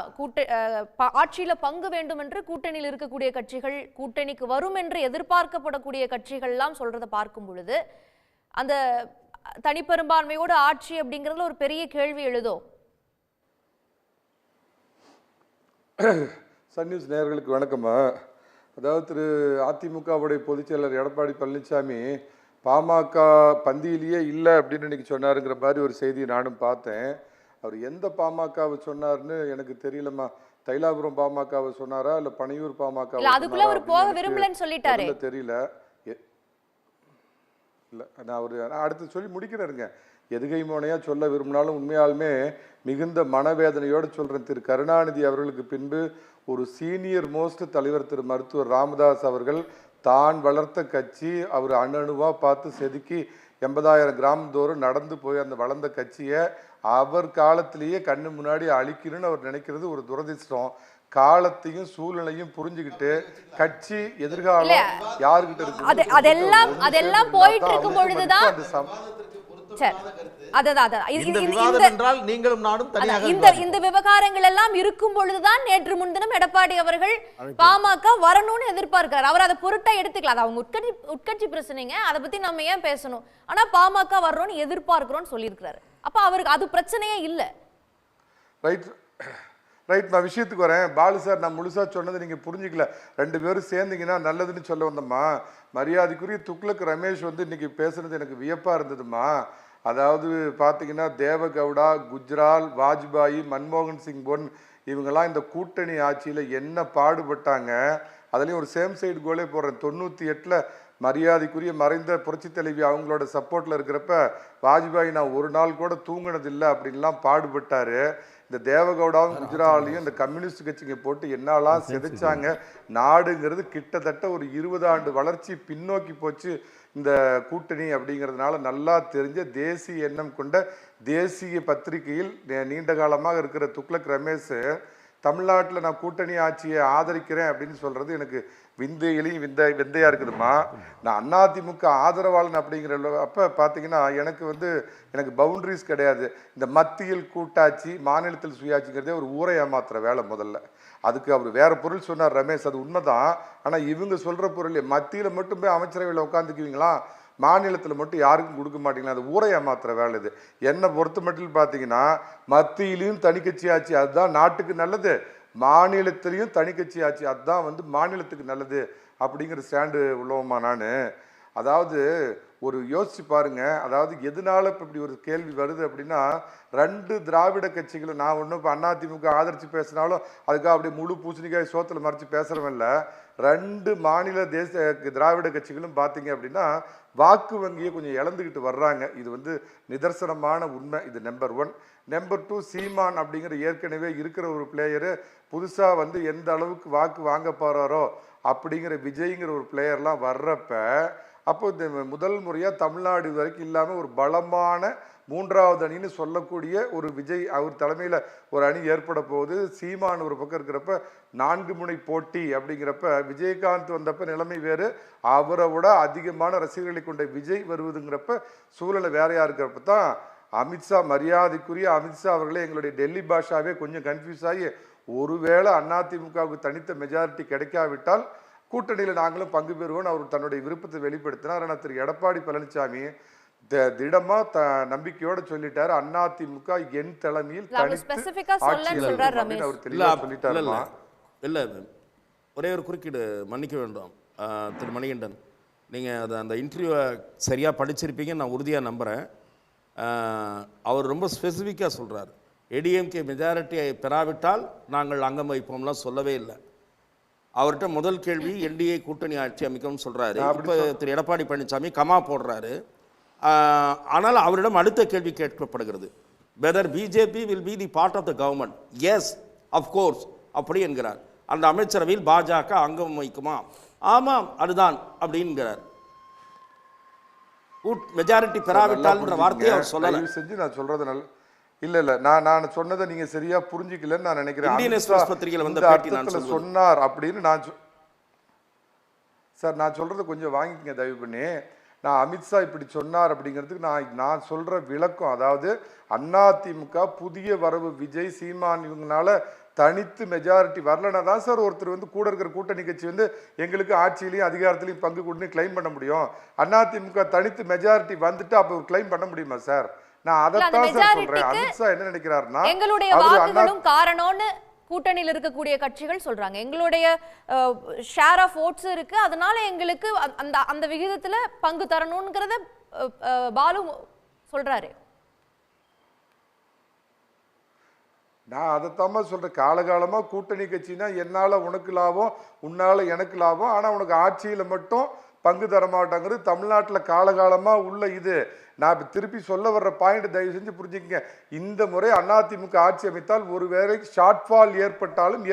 ஆட்சியில பங்கு வேண்டும் என்று கூட்டணியில் இருக்கக்கூடிய கட்சிகள், கூட்டணிக்கு வரும் என்று எதிர்பார்க்கப்படக்கூடிய கட்சிகள்லாம் சொல்றதை பார்க்கும் பொழுது அந்த தனிப்பெரும்பான்மையோடு ஆட்சி அப்படிங்கிறதுல ஒரு பெரிய கேள்வி எழுதோ? சன் நியூஸ் நேயர்களுக்கு வணக்கம்மா. அதாவது திரு அதிமுகவுடைய பொதுச்செயலர் எடப்பாடி பழனிசாமி பாமக பந்தியிலேயே இல்லை அப்படின்னு இன்னைக்கு சொன்னாருங்கிற மாதிரி ஒரு செய்தியை நானும் பார்த்தேன். அவர் எந்த பாமகவை சொன்னார்னு எனக்கு தெரியலம்மா. தைலாபுரம் பாமகவை சொன்னாரா இல்ல பனையூர் பாமக அதுக்குள்ள அவர் போக விரும்பலன்னு சொல்லிட்டாரு, தெரியல. இல்ல நான் அடுத்து சொல்லி முடிக்கிறேருங்க. எதுகை மோனையா சொல்ல விரும்பினாலும் உண்மையாலுமே மிகுந்த மனவேதனையோடு சொல்றேன். திரு கருணாநிதி அவர்களுக்கு பின்பு ஒரு சீனியர் மோஸ்ட் தலைவர் திரு மருத்துவர் ராமதாஸ் அவர்கள் தான் வளர்த்த கட்சி அவர் அணுவா பார்த்து செதுக்கி 80,000 கிராமம் தோறும் நடந்து போய் அந்த வளர்ந்த கட்சியை அவர் காலத்திலேயே கண்ணு முன்னாடி அழிக்கணும்னு அவர் நினைக்கிறது ஒரு துரதிர்ஷ்டம். காலத்தையும் சூழ்நிலையும் புரிஞ்சுக்கிட்டு கட்சி எதிர்காலம் யாருக்கிட்ட இருக்கு அதெல்லாம் போயிட்டு இருக்கும் பொழுதுதான் இந்த விவகாரங்கள் எல்லாம் இருக்கும் பொழுதுதான் நேற்று முன்தினம் எடப்பாடி அவர்கள் பாமக வரணும்னு எதிர்பார்க்கிறார். அவர் அதை பொருட்டா எடுத்துக்கலாம், அவங்க உட்கட்சி பிரச்சனைங்க, அதை பத்தி நம்ம ஏன் பேசணும், ஆனா பாமக வரணும்னு எதிர்பார்க்கிறோம்னு சொல்லியிருக்கிறாரு. அப்ப அவருக்கு அது பிரச்சனையே இல்லை. ரைட், நான் விஷயத்துக்கு வரேன். பாலு சார், நான் முழுசா சொன்னதை நீங்க புரிஞ்சுக்கல. 2 பேரும் சேர்ந்தீங்கன்னா நல்லதுன்னு சொல்ல வந்தம்மா. மரியாதைக்குரிய துக்ளக் ரமேஷ் இன்னைக்கு பேசுனது எனக்கு வியப்பா இருந்ததுமா. அதாவது பார்த்தீங்கன்னா தேவகவுடா, குஜ்ரால், வாஜ்பாய், மன்மோகன் சிங் பொன் இவங்கெல்லாம் இந்த கூட்டணி ஆட்சியில் என்ன பாடுபட்டாங்க. அதுலேயும் ஒரு சேம் சைடு கோலே போடுறேன். 98ல் மரியாதைக்குரிய மறைந்த புரட்சி தலைவி அவங்களோட சப்போர்ட்ல இருக்கிறப்ப வாஜ்பாய் நான் ஒரு நாள் கூட தூங்கினதில்லை அப்படின்லாம் பாடுபட்டாரு. இந்த தேவகவுடாவும் குஜராலையும் இந்த கம்யூனிஸ்ட் கட்சிங்க போட்டு என்னெல்லாம் சிதைச்சாங்க. நாடுங்கிறது கிட்டத்தட்ட ஒரு 20 ஆண்டு வளர்ச்சி பின்னோக்கி போச்சு இந்த கூட்டணி அப்படிங்கிறதுனால நல்லா தெரிஞ்ச தேசிய எண்ணம் கொண்ட தேசிய பத்திரிகையில் நீண்ட காலமாக இருக்கிற துக்ளக் ரமேஷ் தமிழ்நாட்டில் நான் கூட்டணி ஆட்சியை ஆதரிக்கிறேன் அப்படின்னு சொல்றது எனக்கு விந்தையிலையும் விந்தையா இருக்குதுமா. நான் அதிமுக ஆதரவாளன் அப்படிங்கிற அப்ப பாத்தீங்கன்னா எனக்கு பவுண்டரிஸ் கிடையாது. இந்த மத்தியில் கூட்டாட்சி மாநிலத்தில் சுயாட்சிங்கிறதே ஒரு ஊரை ஏமாத்துற வேலை. முதல்ல அதுக்கு அவர் வேற பொருள் சொன்னார் ரமேஷ், அது உண்மைதான். ஆனா இவங்க சொல்ற பொருள் மத்தியில மட்டும் போய் அமைச்சரவையில் உட்காந்துக்குவீங்களா, மாநிலத்தில் மட்டும் யாருக்கும் கொடுக்க மாட்டீங்களா, அது ஊரை ஏமாத்துற வேலை. இது என்னை பொறுத்த மட்டும் பார்த்தீங்கன்னா மத்தியிலையும் தனி கட்சி ஆட்சி அதுதான் நாட்டுக்கு நல்லது, மாநிலத்திலையும் தனி கட்சி ஆட்சி அதுதான் மாநிலத்துக்கு நல்லது அப்படிங்கிற ஸ்டாண்டு உள்ளவமா நான். அதாவது ஒரு யோசிச்சு பாருங்க, அதாவது எதனால இப்போ இப்படி ஒரு கேள்வி வருது அப்படின்னா, 2 திராவிட கட்சிகளும் நான் ஒன்றும் இப்போ அதிமுக ஆதரிச்சு பேசினாலும் அதுக்காக அப்படியே முழு பூசணிக்காய் சோத்தில் மறைச்சு பேசுறவன் இல்லை. 2 மாநில திராவிட கட்சிகளும் பார்த்தீங்க அப்படின்னா வாக்கு வங்கியை கொஞ்சம் இழந்துக்கிட்டு வர்றாங்க. இது நிதர்சனமான உண்மை. இது நம்பர் 1. நம்பர் 2, சீமான் அப்படிங்கிற ஏற்கனவே இருக்கிற ஒரு பிளேயரு புதுசாக எந்த அளவுக்கு வாக்கு வாங்க போறாரோ அப்படிங்கிற விஜய்ங்கிற ஒரு பிளேயர்லாம் வர்றப்ப அப்போ இந்த முதல் முறையாக தமிழ்நாடு வரைக்கும் இல்லாமல் ஒரு பலமான 3வது அணின்னு சொல்லக்கூடிய ஒரு விஜய் அவர் தலைமையில் ஒரு அணி ஏற்பட போகுது. சீமான் ஒரு பக்கம் இருக்கிறப்ப 4 முனை போட்டி அப்படிங்கிறப்ப விஜயகாந்த் வந்தப்ப நிலைமை வேறு, அவரை விட அதிகமான ரசிகர்களை கொண்ட விஜய் வருவதுங்கிறப்ப சூழலை வேறையா இருக்கிறப்ப தான் அமித்ஷா, மரியாதைக்குரிய அமித்ஷா அவர்களே எங்களுடைய டெல்லி பாஷாவே கொஞ்சம் கன்ஃபியூஸ் ஆகி ஒருவேளை அதிமுகவுக்கு தனித்த மெஜாரிட்டி கிடைக்காவிட்டால் கூட்டணியில் நாங்களும் பங்கு பெறுவோம் அவர் தன்னுடைய விருப்பத்தை வெளிப்படுத்தினார். ஆனால் திரு எடப்பாடி பழனிசாமி திடமா நம்பிக்கையோட சொல்லிட்டாரு, அதிமுக என் தலைமையில் இல்ல. ஒரே ஒரு குறுக்கீடு, மன்னிக்க வேண்டும் திரு மணிகண்டன், நீங்கள் அந்த இன்டர்வியூவை சரியாக படிச்சிருப்பீங்கன்னு நான் உறுதியாக நம்புகிறேன். அவர் ரொம்ப ஸ்பெசிஃபிக்காக சொல்கிறார், ஏடிஎம்கே மெஜாரிட்டியை பெறாவிட்டால் நாங்கள் அங்கம் வைப்போம்லாம் சொல்லவே இல்லை. அவர்கிட்ட முதல் கேள்வி என்டிஏ கூட்டணி ஆட்சி அமைக்கும்னு சொல்கிறாரு. இப்போ திரு எடப்பாடி பழனிசாமி கமா போடுறாரு. ஆனால் அவரிடம் அடுத்த கேள்வி கேட்கப்படுகிறது, whether BJP will be the part of the government. Yes of course அப்படி என்கிறார். அந்த அமைச்சரவையில் பாஜக அங்கம் வைக்குமா? ஆமாம் அதுதான் அப்படிங்கிறார். மெஜாரிட்டி பெறாவிட்டால்ன்ற வார்த்தையை அவர் சொல்லல. செஞ்சு நான் சொல்றது நல்ல இல்ல நான் சொன்னதை நீங்க சரியா புரிஞ்சுக்கலன்னு நான் நினைக்கிறேன். இந்தியன் எக்ஸ்பிரஸ் பத்திரிகையில் வந்த பேட்டி நான் சொன்னார் அப்படின்னு நான் சொல்றதை கொஞ்சம் வாங்கிக்கங்க தயவு பண்ணி. நான் அமித்ஷா இப்படி சொன்னார் அப்படிங்கிறதுக்கு நான் சொல்ற விளக்கம், அதாவது அதிமுக புதிய வரவு விஜய் சீமான் இவங்கனால தனித்து மெஜாரிட்டி வரலன்னா தான் சார் ஒருத்தர் கூட இருக்கிற கூட்டணி கட்சி எங்களுக்கு ஆட்சியிலையும் அதிகாரத்திலையும் பங்கு கொடுன்னு கிளைம் பண்ண முடியும். அதிமுக தனித்து மெஜாரிட்டி வந்துட்டு அப்போ கிளைம் பண்ண முடியுமா சார்? நான் அதைத்தான் சார் சொல்றேன். அமித்ஷா என்ன நினைக்கிறாருன்னா எங்களுடைய வாக்குகளும் காரணம்னு கூட்டணியில் இருக்கக்கூடிய கட்சிகள் சொல்றாங்க. எங்களுடைய ஷேர் ஆஃப் ஓட்ஸ் இருக்கு, அதனால எங்களுக்கு அந்த விகிதத்துல பங்கு தரணும்ங்கறத பாலு சொல்றாரு. நான் அதைத்தாம சொல்றேன், காலகாலமா கூட்டணி கட்சினா என்னால உனக்கு லாபம், உன்னால எனக்கு லாபம், ஆனா உனக்கு ஆட்சியில மட்டும் பங்கு தர மாட்டாங்கிறது தமிழ்நாட்டில் காலகாலமா உள்ள இது. நான் இப்போ திருப்பி சொல்ல வர்ற பாயிண்ட் தயவு செஞ்சு புரிஞ்சுக்கங்க. இந்த முறை அதிமுக ஆட்சி அமைத்தால் ஒருவேளை ஷார்ட்ஃபால் ஏற்பட்டாலும்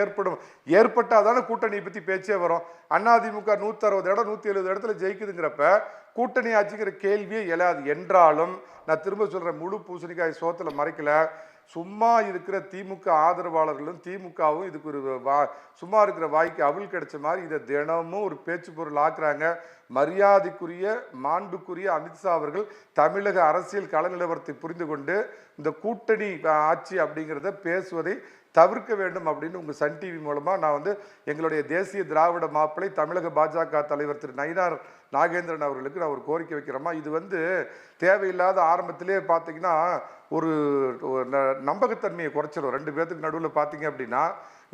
ஏற்பட்டால் தானே கூட்டணியை பற்றி பேச்சே வரும். அதிமுக 160 இடம் 170 இடத்துல ஜெயிக்குதுங்கிறப்ப கூட்டணி ஆட்சிங்கிற கேள்வியே எழாது. என்றாலும் நான் திரும்ப சொல்றேன், முழு பூசணிக்காய் சோத்துல மறைக்கல. சும்மா இருக்கிற திமுக ஆதரவாளர்களும் திமுகவும் இதுக்கு ஒரு சும்மா இருக்கிற வாய்க்கு அவிழ் கிடைச்ச மாதிரி இதை தினமும் ஒரு பேச்சு பொருள் ஆக்குறாங்க. மரியாதைக்குரிய மாண்புக்குரிய அமித்ஷா அவர்கள் தமிழக அரசியல் கள நிலவரத்தை புரிந்து கொண்டு இந்த கூட்டணி ஆட்சி அப்படிங்கிறத பேசுவதை தவிர்க்க வேண்டும் அப்படின்னு உங்கள் சன் டிவி மூலமாக நான் எங்களுடைய தேசிய திராவிட மாப்பிளை தமிழக பாஜக தலைவர் திரு நயினார் நாகேந்திரன் அவர்களுக்கு நான் ஒரு கோரிக்கை வைக்கிறோமா. இது தேவையில்லாத ஆரம்பத்திலே பார்த்தீங்கன்னா ஒரு நம்பகத்தன்மையை குறைச்சிடும். 2 பேருக்கு நடுவில் பார்த்தீங்க அப்படின்னா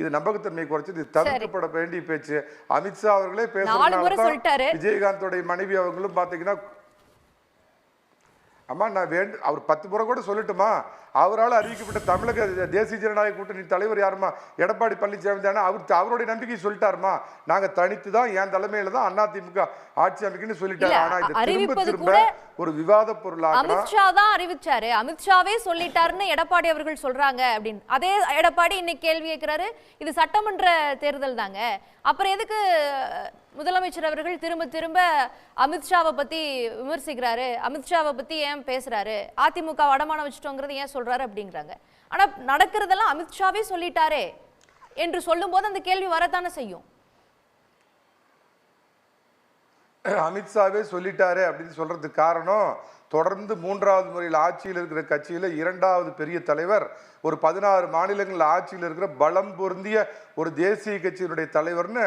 இது நம்பகத்தன்மையை குறைச்சது, தவிர்க்கப்பட வேண்டிய பேச்சு. அமித்ஷா அவர்களே பேசுறாங்க, விஜயகாந்தோடைய மனைவி அவங்களும் பார்த்தீங்கன்னா அம்மா நான் அவர் 10 முறை கூட சொல்லட்டுமா, அவரால் அறிவிக்கப்பட்ட தமிழக தேசிய ஜனநாயக கூட்டணி தலைவர் யாருமா, எடப்பாடி பழனிசாமி தானே, அவருடைய நம்பிக்கை சொல்லிட்டாருமா, நாங்க தனித்து தான் என் தலைமையில தான் அதிமுக ஆட்சி அமைக்குன்னு சொல்லிட்டாரு. ஆனா இது திரும்ப ஒரு விவாத பொருளாக அமித்ஷா தான் அறிவிச்சாரு, அமித்ஷாவே சொல்லிட்டாருன்னு எடப்பாடி அவர்கள் சொல்றாங்க அப்படின்னு. அதே எடப்பாடி இன்னைக்கு கேள்வி கேட்கிறாரு, இது சட்டமன்ற தேர்தல் தாங்க, அப்புறம் எதுக்கு முதலமைச்சர் அவர்கள் திரும்ப திரும்ப அமித்ஷாவை பத்தி விமர்சிக்கிறாரு, அமித்ஷாவை பத்தி ஏன் பேசுறாரு, அதிமுக அடமானம் வச்சுட்டோங்கிறது ஏன் சொல்றாரு அப்படிங்கிறாங்க. ஆனா நடக்கிறதெல்லாம் அமித்ஷாவே சொல்லிட்டாரே என்று சொல்லும் போது அந்த கேள்வி வரத்தானே செய்யும். அமித்ஷாவே சொல்லிட்டாரு அப்படின்னு சொல்றதுக்கு காரணம், தொடர்ந்து 3வது முறையில் ஆட்சியில் இருக்கிற கட்சியில 2வது பெரிய தலைவர், ஒரு 16 மாநிலங்கள் ஆட்சியில் இருக்கிற பலம் பொருந்திய ஒரு தேசிய கட்சியினுடைய தலைவர்னு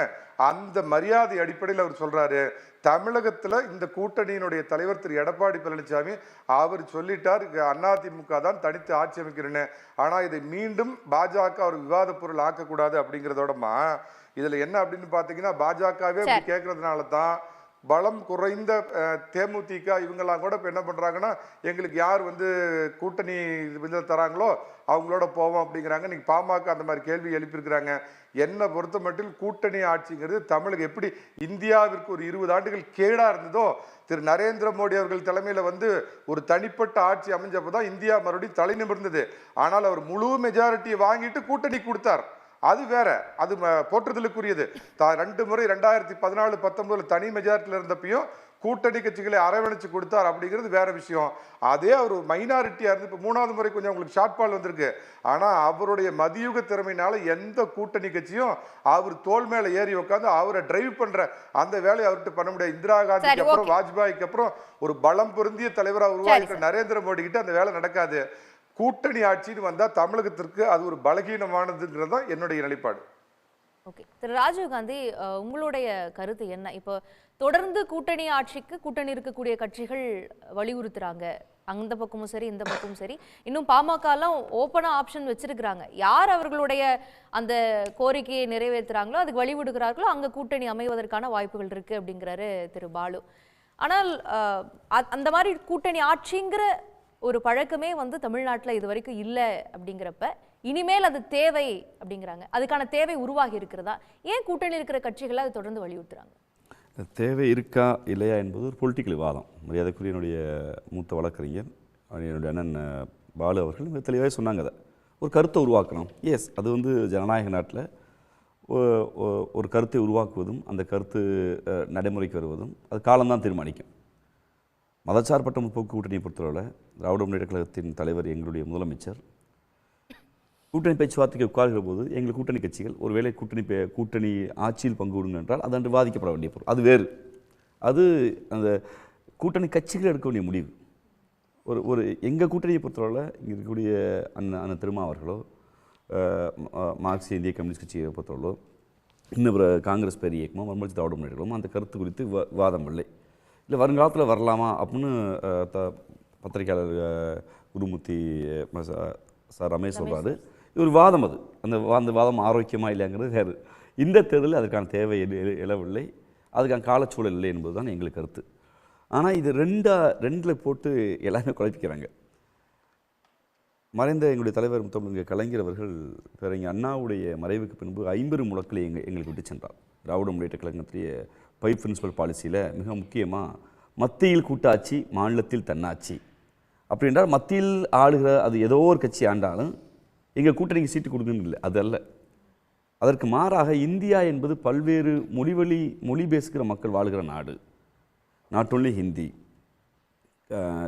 அந்த மரியாதை அடிப்படையில் அவர் சொல்றாரு. தமிழகத்துல இந்த கூட்டணியினுடைய தலைவர் திரு எடப்பாடி பழனிசாமி அவர் சொல்லிட்டார் அதிமுக தான் தனித்து ஆட்சி அமைக்கிறேன்னு. ஆனா இதை மீண்டும் பாஜக ஒரு விவாத பொருள் ஆக்கக்கூடாது அப்படிங்கிறதோடமா இதுல என்ன அப்படின்னு பாத்தீங்கன்னா, பாஜகவே அப்படி கேட்கறதுனால தான் பலம் குறைந்த தேமுதிக இவங்கெல்லாம் கூட இப்போ என்ன பண்ணுறாங்கன்னா, எங்களுக்கு யார் கூட்டணி இதில் தராங்களோ அவங்களோட போவோம் அப்படிங்கிறாங்க. இன்னைக்கு பாமக அந்த மாதிரி கேள்வி எழுப்பியிருக்கிறாங்க. என்னை பொறுத்த மட்டும் கூட்டணி ஆட்சிங்கிறது தமிழகம் எப்படி இந்தியாவிற்கு ஒரு 20 ஆண்டுகள் கேடாக இருந்ததோ, திரு நரேந்திர மோடி அவர்கள் தலைமையில் ஒரு தனிப்பட்ட ஆட்சி அமைஞ்சப்போ தான் இந்தியா மறுபடியும் தலை நிமிர்ந்தது. ஆனால் அவர் முழு மெஜாரிட்டியை வாங்கிட்டு கூட்டணி கொடுத்தார், அது வேற, அது போற்றுதலுக்குரியது. 2 முறை 2014, 19 தனி மெஜாரிட்டியில் இருந்தப்பையும் கூட்டணி கட்சிகளை அரவணைச்சு கொடுத்தார் அப்படிங்கிறது வேற விஷயம். அதே அவர் மைனாரிட்டியா இருந்து இப்போ 3வது முறை கொஞ்சம் உங்களுக்கு ஷார்ட் பால் வந்திருக்கு. ஆனா அவருடைய மதியுக திறமையினால எந்த கூட்டணி கட்சியும் அவர் தோல் மேல ஏறி உட்காந்து அவரை டிரைவ் பண்ற அந்த வேலையை அவர்கிட்ட பண்ண முடியாது. இந்திரா காந்திக்கு அப்புறம் வாஜ்பாய்க்கு அப்புறம் ஒரு பலம் பொருந்திய தலைவராக உருவாக்கிற நரேந்திர மோடி கிட்ட அந்த வேலை நடக்காது. கூட்டணி ஆட்சின்னு வந்தா தமிழகத்திற்கு அது ஒரு பலகீனமானதுங்கிறது தான் என்னுடைய நிலைப்பாடு. ஓகே, திரு ராஜீவ்காந்தி, உங்களுடைய கருத்து என்ன? இப்போ தொடர்ந்து கூட்டணி ஆட்சிக்கு கூட்டணி இருக்கக்கூடிய கட்சிகள் வலியுறுத்துறாங்க, அந்த பக்கமும் சரி இந்த பக்கமும் சரி. இன்னும் பாமக எல்லாம் ஓப்பனா ஆப்ஷன் வச்சிருக்கிறாங்க, யார் அவர்களுடைய அந்த கோரிக்கையை நிறைவேற்றுறாங்களோ அதுக்கு வழிவிடுகிறார்களோ அங்க கூட்டணி அமைவதற்கான வாய்ப்புகள் இருக்கு அப்படிங்கிறாரு திரு பாலு. ஆனால் அந்த மாதிரி கூட்டணி ஆட்சிங்கிற ஒரு பழக்கமே தமிழ்நாட்டில் இது வரைக்கும் இல்லை அப்படிங்கிறப்ப இனிமேல் அது தேவை அப்படிங்கிறாங்க. அதுக்கான தேவை உருவாகி இருக்கிறதா? ஏன் கூட்டணி இருக்கிற கட்சிகளை அது தொடர்ந்து வலியுறுத்துறாங்க? தேவை இருக்கா இல்லையா என்பது ஒரு பொலிட்டிக்கல் வாதம். மரியாதைக்குரிய என்னுடைய மூத்த வழக்கறிஞர் என்னுடைய அண்ணன் பாலு அவர்கள் மிக தெளிவாக சொன்னாங்க. அதை ஒரு கருத்தை உருவாக்கணும். எஸ், அது ஜனநாயக நாட்டில் ஒரு கருத்தை உருவாக்குவதும் அந்த கருத்து நடைமுறைக்கு வருவதும் அது காலம்தான் தீர்மானிக்கும். மதச்சார்பற்ற முற்போக்கு கூட்டணியை பொறுத்தவரை திராவிட முன்னேற்ற கழகத்தின் தலைவர் எங்களுடைய முதலமைச்சர் கூட்டணி பேச்சுவார்த்தைக்கு உட்கார்கிற போது எங்கள் கூட்டணி கட்சிகள் ஒருவேளை கூட்டணி ஆட்சியில் பங்கு கொடுங்க என்றால் அது அன்று வாதிக்கப்பட வேண்டிய பொருள், அது வேறு. அது அந்த கூட்டணி கட்சிகள் எடுக்க வேண்டிய முடிவு. ஒரு எங்கள் கூட்டணியை பொறுத்தவரை இங்கே இருக்கக்கூடிய அண்ணன் திருமாவர்களோ மார்க்சிய இந்திய கம்யூனிஸ்ட் கட்சியை பொறுத்தவர்களோ இன்னும் காங்கிரஸ் பெரிய இயக்கமோ மறுமலர்ச்சி திராவிட முன்னேற்றமோ அந்த கருத்து குறித்து வாதம் இல்லை. இல்லை வருங்காலத்தில் வரலாமா அப்படின்னு பத்திரிகையாளர் குருமூர்த்தி சார் ரமேஷ் சொல்கிறாரு. இது ஒரு வாதம், அது அந்த வாதம் ஆரோக்கியமாக இல்லைங்கிறது வேறு. இந்த தேர்தலில் அதற்கான தேவை எழவில்லை, அதுக்கான காலச்சூழல் இல்லை என்பது தான் எங்களுக்கு கருத்து. ஆனால் இது ரெண்டில் போட்டு எல்லாமே குழப்பிக்கிறாங்க. மறைந்த எங்களுடைய தலைவர் முத்தமிழ் கலைஞர் அவர்கள் பேரறிஞர் அண்ணாவுடைய மறைவுக்கு பின்பு 50 முழக்களை எங்களுக்கு விட்டு சென்றார். திராவிட முன்னேற்ற கழகத்திலேயே 5 பிரின்சிபல் பாலிசியில் மிக முக்கியமாக மத்தியில் கூட்டாட்சி, மாநிலத்தில் தன்னாட்சி. அப்படி என்றால் மத்தியில் ஆளுகிற அது ஏதோ ஒரு கட்சி ஆண்டாலும் எங்கள் கூட்டணிக்கு சீட்டு கொடுக்கணும் இல்லை, அது அல்ல. அதற்கு மாறாக இந்தியா என்பது பல்வேறு மொழி பேசுகிற மக்கள் வாழ்கிற நாடு. நாட் ஒன்லி ஹிந்தி,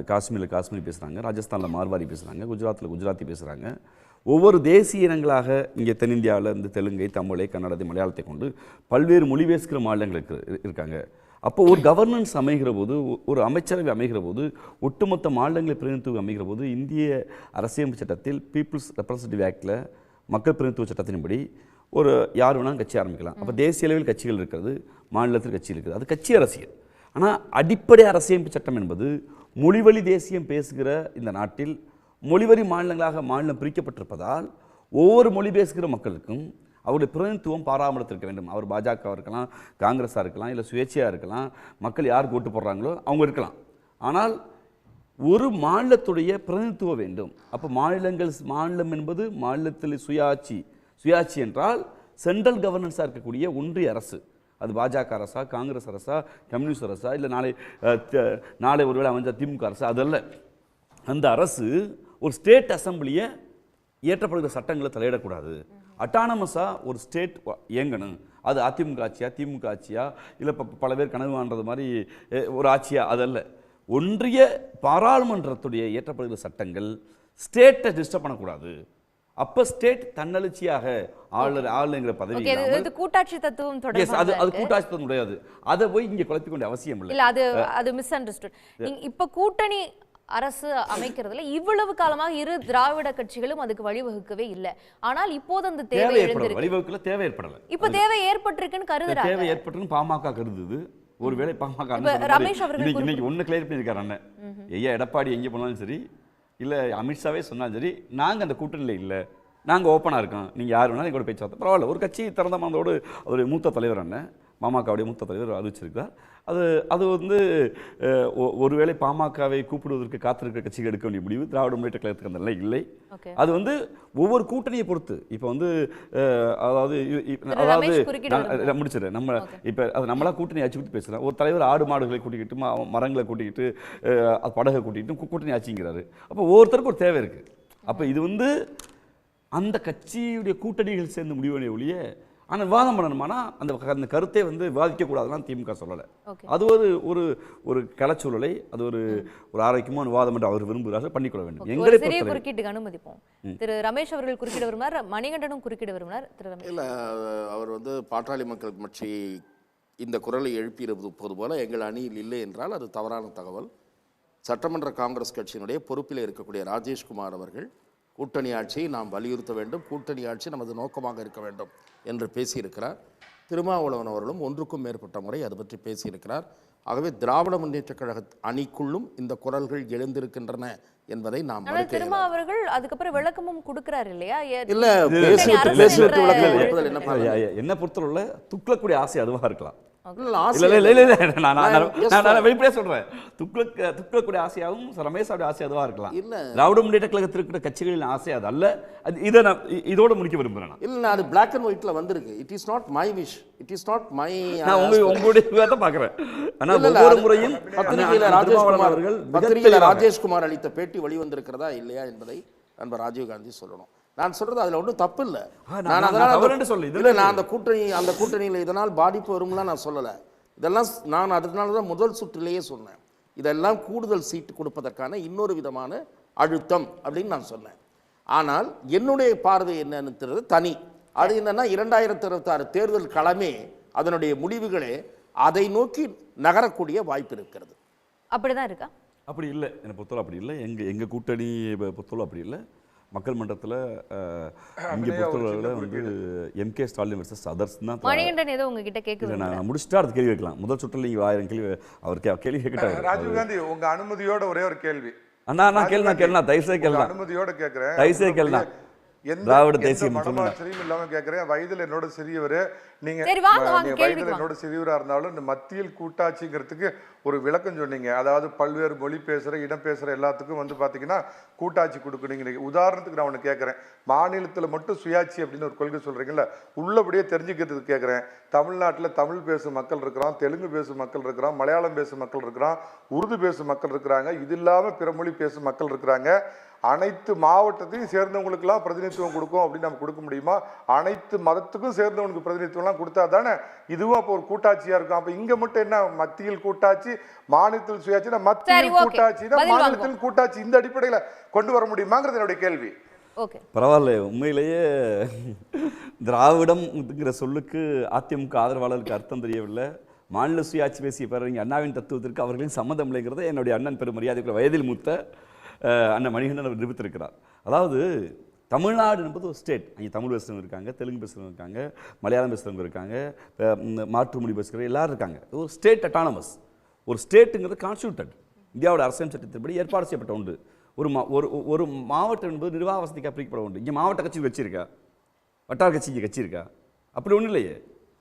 காஷ்மீரில் காஷ்மீரி பேசுகிறாங்க, ராஜஸ்தானில் மார்வாரி பேசுகிறாங்க, குஜராத்தில் குஜராத்தி பேசுகிறாங்க. ஒவ்வொரு தேசிய இனங்களாக இங்கே தென்னிந்தியாவில் தெலுங்கை, தமிழை, கன்னடத்தை, மலையாளத்தை கொண்டு பல்வேறு மொழி பேசுகிற மாநிலங்கள் இருக்காங்க. அப்போ ஒரு கவர்னன்ஸ் அமைகிற போது, ஒரு அமைச்சரவை அமைகிற போது, ஒட்டுமொத்த மாநிலங்களை பிரதிநிதித்துவம் அமைகிற போது இந்திய அரசியலமைப்பு சட்டத்தில் பீப்புள்ஸ் ரெப்ரசன்டேட்டிவ் ஆக்டில் மக்கள் பிரதிநிதித்துவ சட்டத்தின்படி ஒரு யார் வேணாலும் கட்சி ஆரம்பிக்கலாம். அப்போ தேசிய அளவில் கட்சிகள் இருக்கிறது, மாநிலத்தில் கட்சி இருக்குது, அது கட்சி அரசியல். ஆனால் அடிப்படை அரசியலமைப்பு சட்டம் என்பது மொழிவழி தேசியம் பேசுகிற இந்த நாட்டில் மொழிவழி மாநிலங்களாக மாநிலம் பிரிக்கப்பட்டிருப்பதால் ஒவ்வொரு மொழி பேசுகிற மக்களுக்கும் அவருடைய பிரதிநிதித்துவம் பாராமலத்திருக்க வேண்டும். அவர் பாஜக இருக்கலாம், காங்கிரஸாக இருக்கலாம், இல்லை சுயேட்சையாக இருக்கலாம், மக்கள் யாருக்கு ஓட்டு போடுறாங்களோ அவங்க இருக்கலாம். ஆனால் ஒரு மாநிலத்துடைய பிரதிநிதித்துவம் வேண்டும். அப்போ மாநிலம் என்பது மாநிலத்தில் சுயாட்சி என்றால் சென்ட்ரல் கவர்னன்ஸாக இருக்கக்கூடிய ஒன்றிய அரசு, அது பாஜக அரசா, காங்கிரஸ் அரசா, கம்யூனிஸ்ட் அரசா, இல்லை நாளை ஒருவேளை அமைஞ்ச திமுக அரசு, அதல்ல. அந்த அரசு ஒரு ஸ்டேட் அசம்பிளியை இயற்றப்படுகிற சட்டங்களை தலையிடக்கூடாது. அட்டானமஸாக ஒரு ஸ்டேட் இயங்கணும். அது அதிமுக ஆட்சியா, திமுக ஆட்சியா, இல்லை பல பேர் கனவு காண்றது மாதிரி ஒரு ஆட்சியா, அதல்ல. ஒன்றிய பாராளுமன்றத்துடைய இயற்றப்படுகிற சட்டங்கள் ஸ்டேட்டை டிஸ்டர்ப் பண்ணக்கூடாது. அப்ப ஸ்டேட் தன்னெழுச்சியாக ஆளுங்கிற பதவி கூட்டாட்சி தத்துவம் அது கூட்டாட்சி தத்துவம் கிடையாது. அதை போய் இங்க குழப்பிக் கொண்ட அவசியம் இல்லை. அது மிஸ் அண்டர்ஸ்டுட். இப்ப கூட்டணி அரசு அமைக்கிறதுல இவ்வளவு காலமாக இரு திராவிட கட்சிகளும் அதுக்கு வழிவகுக்கவே இல்லை. ஆனால் இப்போது அந்த தேவை வழிவகுக்கல, தேவை ஏற்படல. இப்ப தேவை ஏற்பட்டிருக்குன்னு கருதுறாங்க. தேவை ஏற்பட்டுன்னு பாமக கருதுது. ஒருவேளை பாமக ரமேஷ் அவர்கள் இன்னைக்கு ஒண்ணு கிளியர் பண்ணியிருக்காரு அண்ணன். ஐயா எடப்பாடி எங்கே போனாலும் சரி, இல்லை அமித்ஷாவே சொன்னாலும் சரி, நாங்கள் அந்த கூட்டணியில் இல்லை, நாங்கள் ஓப்பனாக இருக்கோம், நீங்கள் யார் வேணாலும் எங்களோட பேச்சுவார்த்தை பரவாயில்ல. ஒரு கட்சி திறந்த மனதோடு ஒரு மூத்த தலைவர் அண்ணன், பாமகவுடைய மூத்த தலைவர் அறிவிச்சிருக்கார். அது வந்து ஒருவேளை பாமகவை கூப்பிடுவதற்கு காத்திருக்கிற கட்சிகள் எடுக்க வேண்டிய முடிவு திராவிட முன்னேற்ற கழகத்துக்கு அந்த நிலை இல்லை. அது வந்து ஒவ்வொரு கூட்டணியை பொறுத்து. இப்போ வந்து அதாவது முடிச்சிடறேன். நம்ம இப்போ அது நம்மளா கூட்டணி ஆட்சி பற்றி பேசுகிறோம். ஒரு தலைவர் ஆடு மாடுகளை கூட்டிக்கிட்டு, மரங்களை கூட்டிக்கிட்டு, படகை கூட்டிக்கிட்டு கூட்டணி ஆட்சிங்கிறாரு. அப்போ ஒவ்வொருத்தருக்கும் ஒரு தேவை இருக்குது. அப்போ இது வந்து அந்த கட்சியுடைய கூட்டணிகள் சேர்ந்து முடிவடைய ஒழிய, ஆனால் விவாதம் பண்ணணுமானா அந்த கருத்தை வந்து விவாதிக்கக்கூடாதுலாம் திமுக சொல்லலை. அது ஒரு ஒரு கலச்சூழலை, அது ஒரு ஆரோக்கியமான விவாதம் என்று அவர் விரும்புகிறார்கள், பண்ணிக்கொள்ள வேண்டும். எங்களை குறுக்கீட்டுக்கு அனுமதிப்போம். திரு ரமேஷ் அவர்கள் குறுக்கிட விரும்பினார், மணிகண்டனும் குறுக்கிட விரும்பினார். திரு ரமேஷ் இல்லை, அவர் வந்து பாட்டாளி மக்கள் கட்சி இந்த குரலை எழுப்பியிருப்பது போல எங்கள் அணியில் இல்லை என்றால் அது தவறான தகவல். சட்டமன்ற காங்கிரஸ் கட்சியினுடைய பொறுப்பில் இருக்கக்கூடிய ராஜேஷ்குமார் அவர்கள் கூட்டணி ஆட்சியை நாம் வலியுறுத்த வேண்டும், கூட்டணி ஆட்சி நமது நோக்கமாக இருக்க வேண்டும் என்று பேசியிருக்கிறார். திருமாவளவன் அவர்களும் ஒன்றுக்கும் மேற்பட்ட முறை அது பற்றி பேசியிருக்கிறார். ஆகவே திராவிட முன்னேற்ற கழக அணிக்குள்ளும் இந்த குரல்கள் எழுந்திருக்கின்றன என்பதை நாம் திருமா அவர்கள் அதுக்கப்புறம் விளக்கமும் கொடுக்கிறார் இல்லையா? இல்ல, என்ன பொறுத்தவரை துக்ளக்கூடிய ஆசை அதுவா இருக்கலாம். வெளிப்படையா சொல்றேன், துக்ளக்கூடிய ஆசையாகவும் ரமேஷோட ஆசை அதுவா இருக்கலாம். திராவிட முன்னேற்ற கழகத்தில் இருக்கிற கட்சிகளின் ஆசை அது அல்ல. இதை நான் இதோட முடிக்க விரும்புறேன். இல்ல, அது பிளாக் அண்ட் ஒயிட்ல வந்திருக்கு. It is not my wish, it is not my. நான் உங்களுடைய விவாதத்தை பார்க்கிறேன். ஆனா ஒவ்வொரு முறையும் பத்திரிகையில ராஜேஷ்குமார் அளித்த பேட்டி வெளிவந்திருக்கிறதா இல்லையா என்பதை நண்பர் ராஜீவ்காந்தி சொல்லணும். நான் சொல்றது அதுல ஒன்றும் தப்பு இல்லை. நான் அந்த கூட்டணியில் இதனால் பாதிப்பு வரும்லாம் நான் சொல்லலை. இதெல்லாம் நான் அதனால தான் முதல் சுற்றிலேயே சொன்னேன், இதெல்லாம் கூடுதல் சீட்டு கொடுப்பதற்கான இன்னொரு விதமான அழுத்தம் அப்படின்னு நான் சொன்னேன். ஆனால் என்னுடைய பார்வை என்னன்னு தனி. அது என்னன்னா 2026 தேர்தல் களமே, அதனுடைய முடிவுகளே அதை நோக்கி நகரக்கூடிய வாய்ப்பு இருக்கிறது. அப்படிதான் இருக்கா? அப்படி இல்லை, என்னை பொறுத்தவரை அப்படி இல்லை. எங்கள் கூட்டணி பொறுத்தவரை அப்படி இல்லை. மக்கள் மன்றத்தில் இங்கே பொறுத்தவரை வந்து எம்.கே. ஸ்டாலின் வர்சஸ் அதர்ஸ் தான். மணிகண்டன் ஏதோ உங்ககிட்ட கேட்க நான் முடிச்சுட்டா அடுத்த கேள்வி கேட்கலாம். முதல் சுற்றில் நீங்கள் 1000 கேள்வி அவர் கேள்வி கேட்டார். ராஜீவ்காந்தி, உங்க அனுமதியோட ஒரே ஒரு கேள்வி. நான் கேள்வி தயவுசெய்து கேள்வி அனுமதியோட கேட்கிறேன். தயவுசெய்து கேள்வி திராவிட தேசிய மனமாச்சரியம் இல்லாம கேட்கிறேன். வயதில் என்னோட சிறியவர், நீங்க வயதில் என்னோட சிறியவரா இருந்தாலும் இந்த மத்தியில் கூட்டாட்சிங்கிறதுக்கு ஒரு விளக்கம் சொன்னீங்க. அதாவது பல்வேறு மொழி பேசுற, இடம் பேசுற எல்லாத்துக்கும் வந்து பாத்தீங்கன்னா கூட்டாட்சி கொடுக்குறீங்க. உதாரணத்துக்கு நான் ஒண்ணு கேட்கிறேன், மாநிலத்துல மட்டும் சுயாட்சி அப்படின்னு ஒரு கொள்கை சொல்றீங்கல்ல, உள்ளபடியே தெரிஞ்சுக்கிறதுக்கு கேட்கிறேன். தமிழ்நாட்டில் தமிழ் பேசும் மக்கள் இருக்கிறான், தெலுங்கு பேசும் மக்கள் இருக்கிறான், மலையாளம் பேசும் மக்கள் இருக்கிறான், உருது பேசும் மக்கள் இருக்கிறாங்க, இது இல்லாம பிற மொழி பேசும் மக்கள் இருக்கிறாங்க. அனைத்து மாவட்டத்தையும் சேர்ந்தவங்களுக்குலாம் பிரதிநிதித்துவம் கொடுக்கும் அப்படின்னு நம்ம கொடுக்க முடியுமா? அனைத்து மதத்துக்கும் சேர்ந்தவனுக்கு பிரதிநிதித்துவம்லாம் கொடுத்தா தானே இதுவும் அப்போ ஒரு கூட்டாட்சியா இருக்கும். அப்ப இங்க மட்டும் என்ன மத்தியில் கூட்டாட்சி, மாநிலத்தில் சுயாட்சி, மத்தியில் கூட்டாட்சி தான், மாநிலத்தில் கூட்டாட்சி, இந்த அடிப்படையில் கொண்டு வர முடியுமாங்கிறது என்னுடைய கேள்வி. பரவாயில்ல, உண்மையிலேயே திராவிடம்ங்கிற சொல்லுக்கு அதிமுக ஆதரவாளருக்கு அர்த்தம் தெரியவில்லை. மாநில சுயாட்சி பேசிய பேரறிஞர் அண்ணாவின் தத்துவத்திற்கு அவர்களின் சம்மதம் இல்லைங்கிறத என்னுடைய அண்ணன் பெரும் மரியாதைக்குள்ள வயதில் மூத்த அண்ணன் மணிகண்டன் அவர் நிரூபித்திருக்கிறார். அதாவது தமிழ்நாடு என்பது ஒரு ஸ்டேட். அங்கே தமிழ் பேசுகிறவங்க இருக்காங்க, தெலுங்கு பேசுகிறவங்க இருக்காங்க, மலையாளம் பேசுகிறவங்க இருக்காங்க, மாற்று மொழி பேசுகிறவங்க எல்லாரும் இருக்காங்க. ஒரு ஸ்டேட் அட்டானமஸ். ஒரு ஸ்டேட்டுங்கிறது கான்ஸ்டியூட்டட், இந்தியாவோட அரசியல் சட்டத்தின்படி ஏற்பாடு செய்யப்பட்ட ஒன்று. ஒரு மாவட்டம் என்பது நிர்வாக வசதிக்கு பிரிக்கப்பட உண்டு. இங்கே மாவட்ட கட்சி வச்சு இருக்கா, வட்டார கட்சி இங்கே கட்சி இருக்கா? அப்படி ஒன்றும் இல்லையே.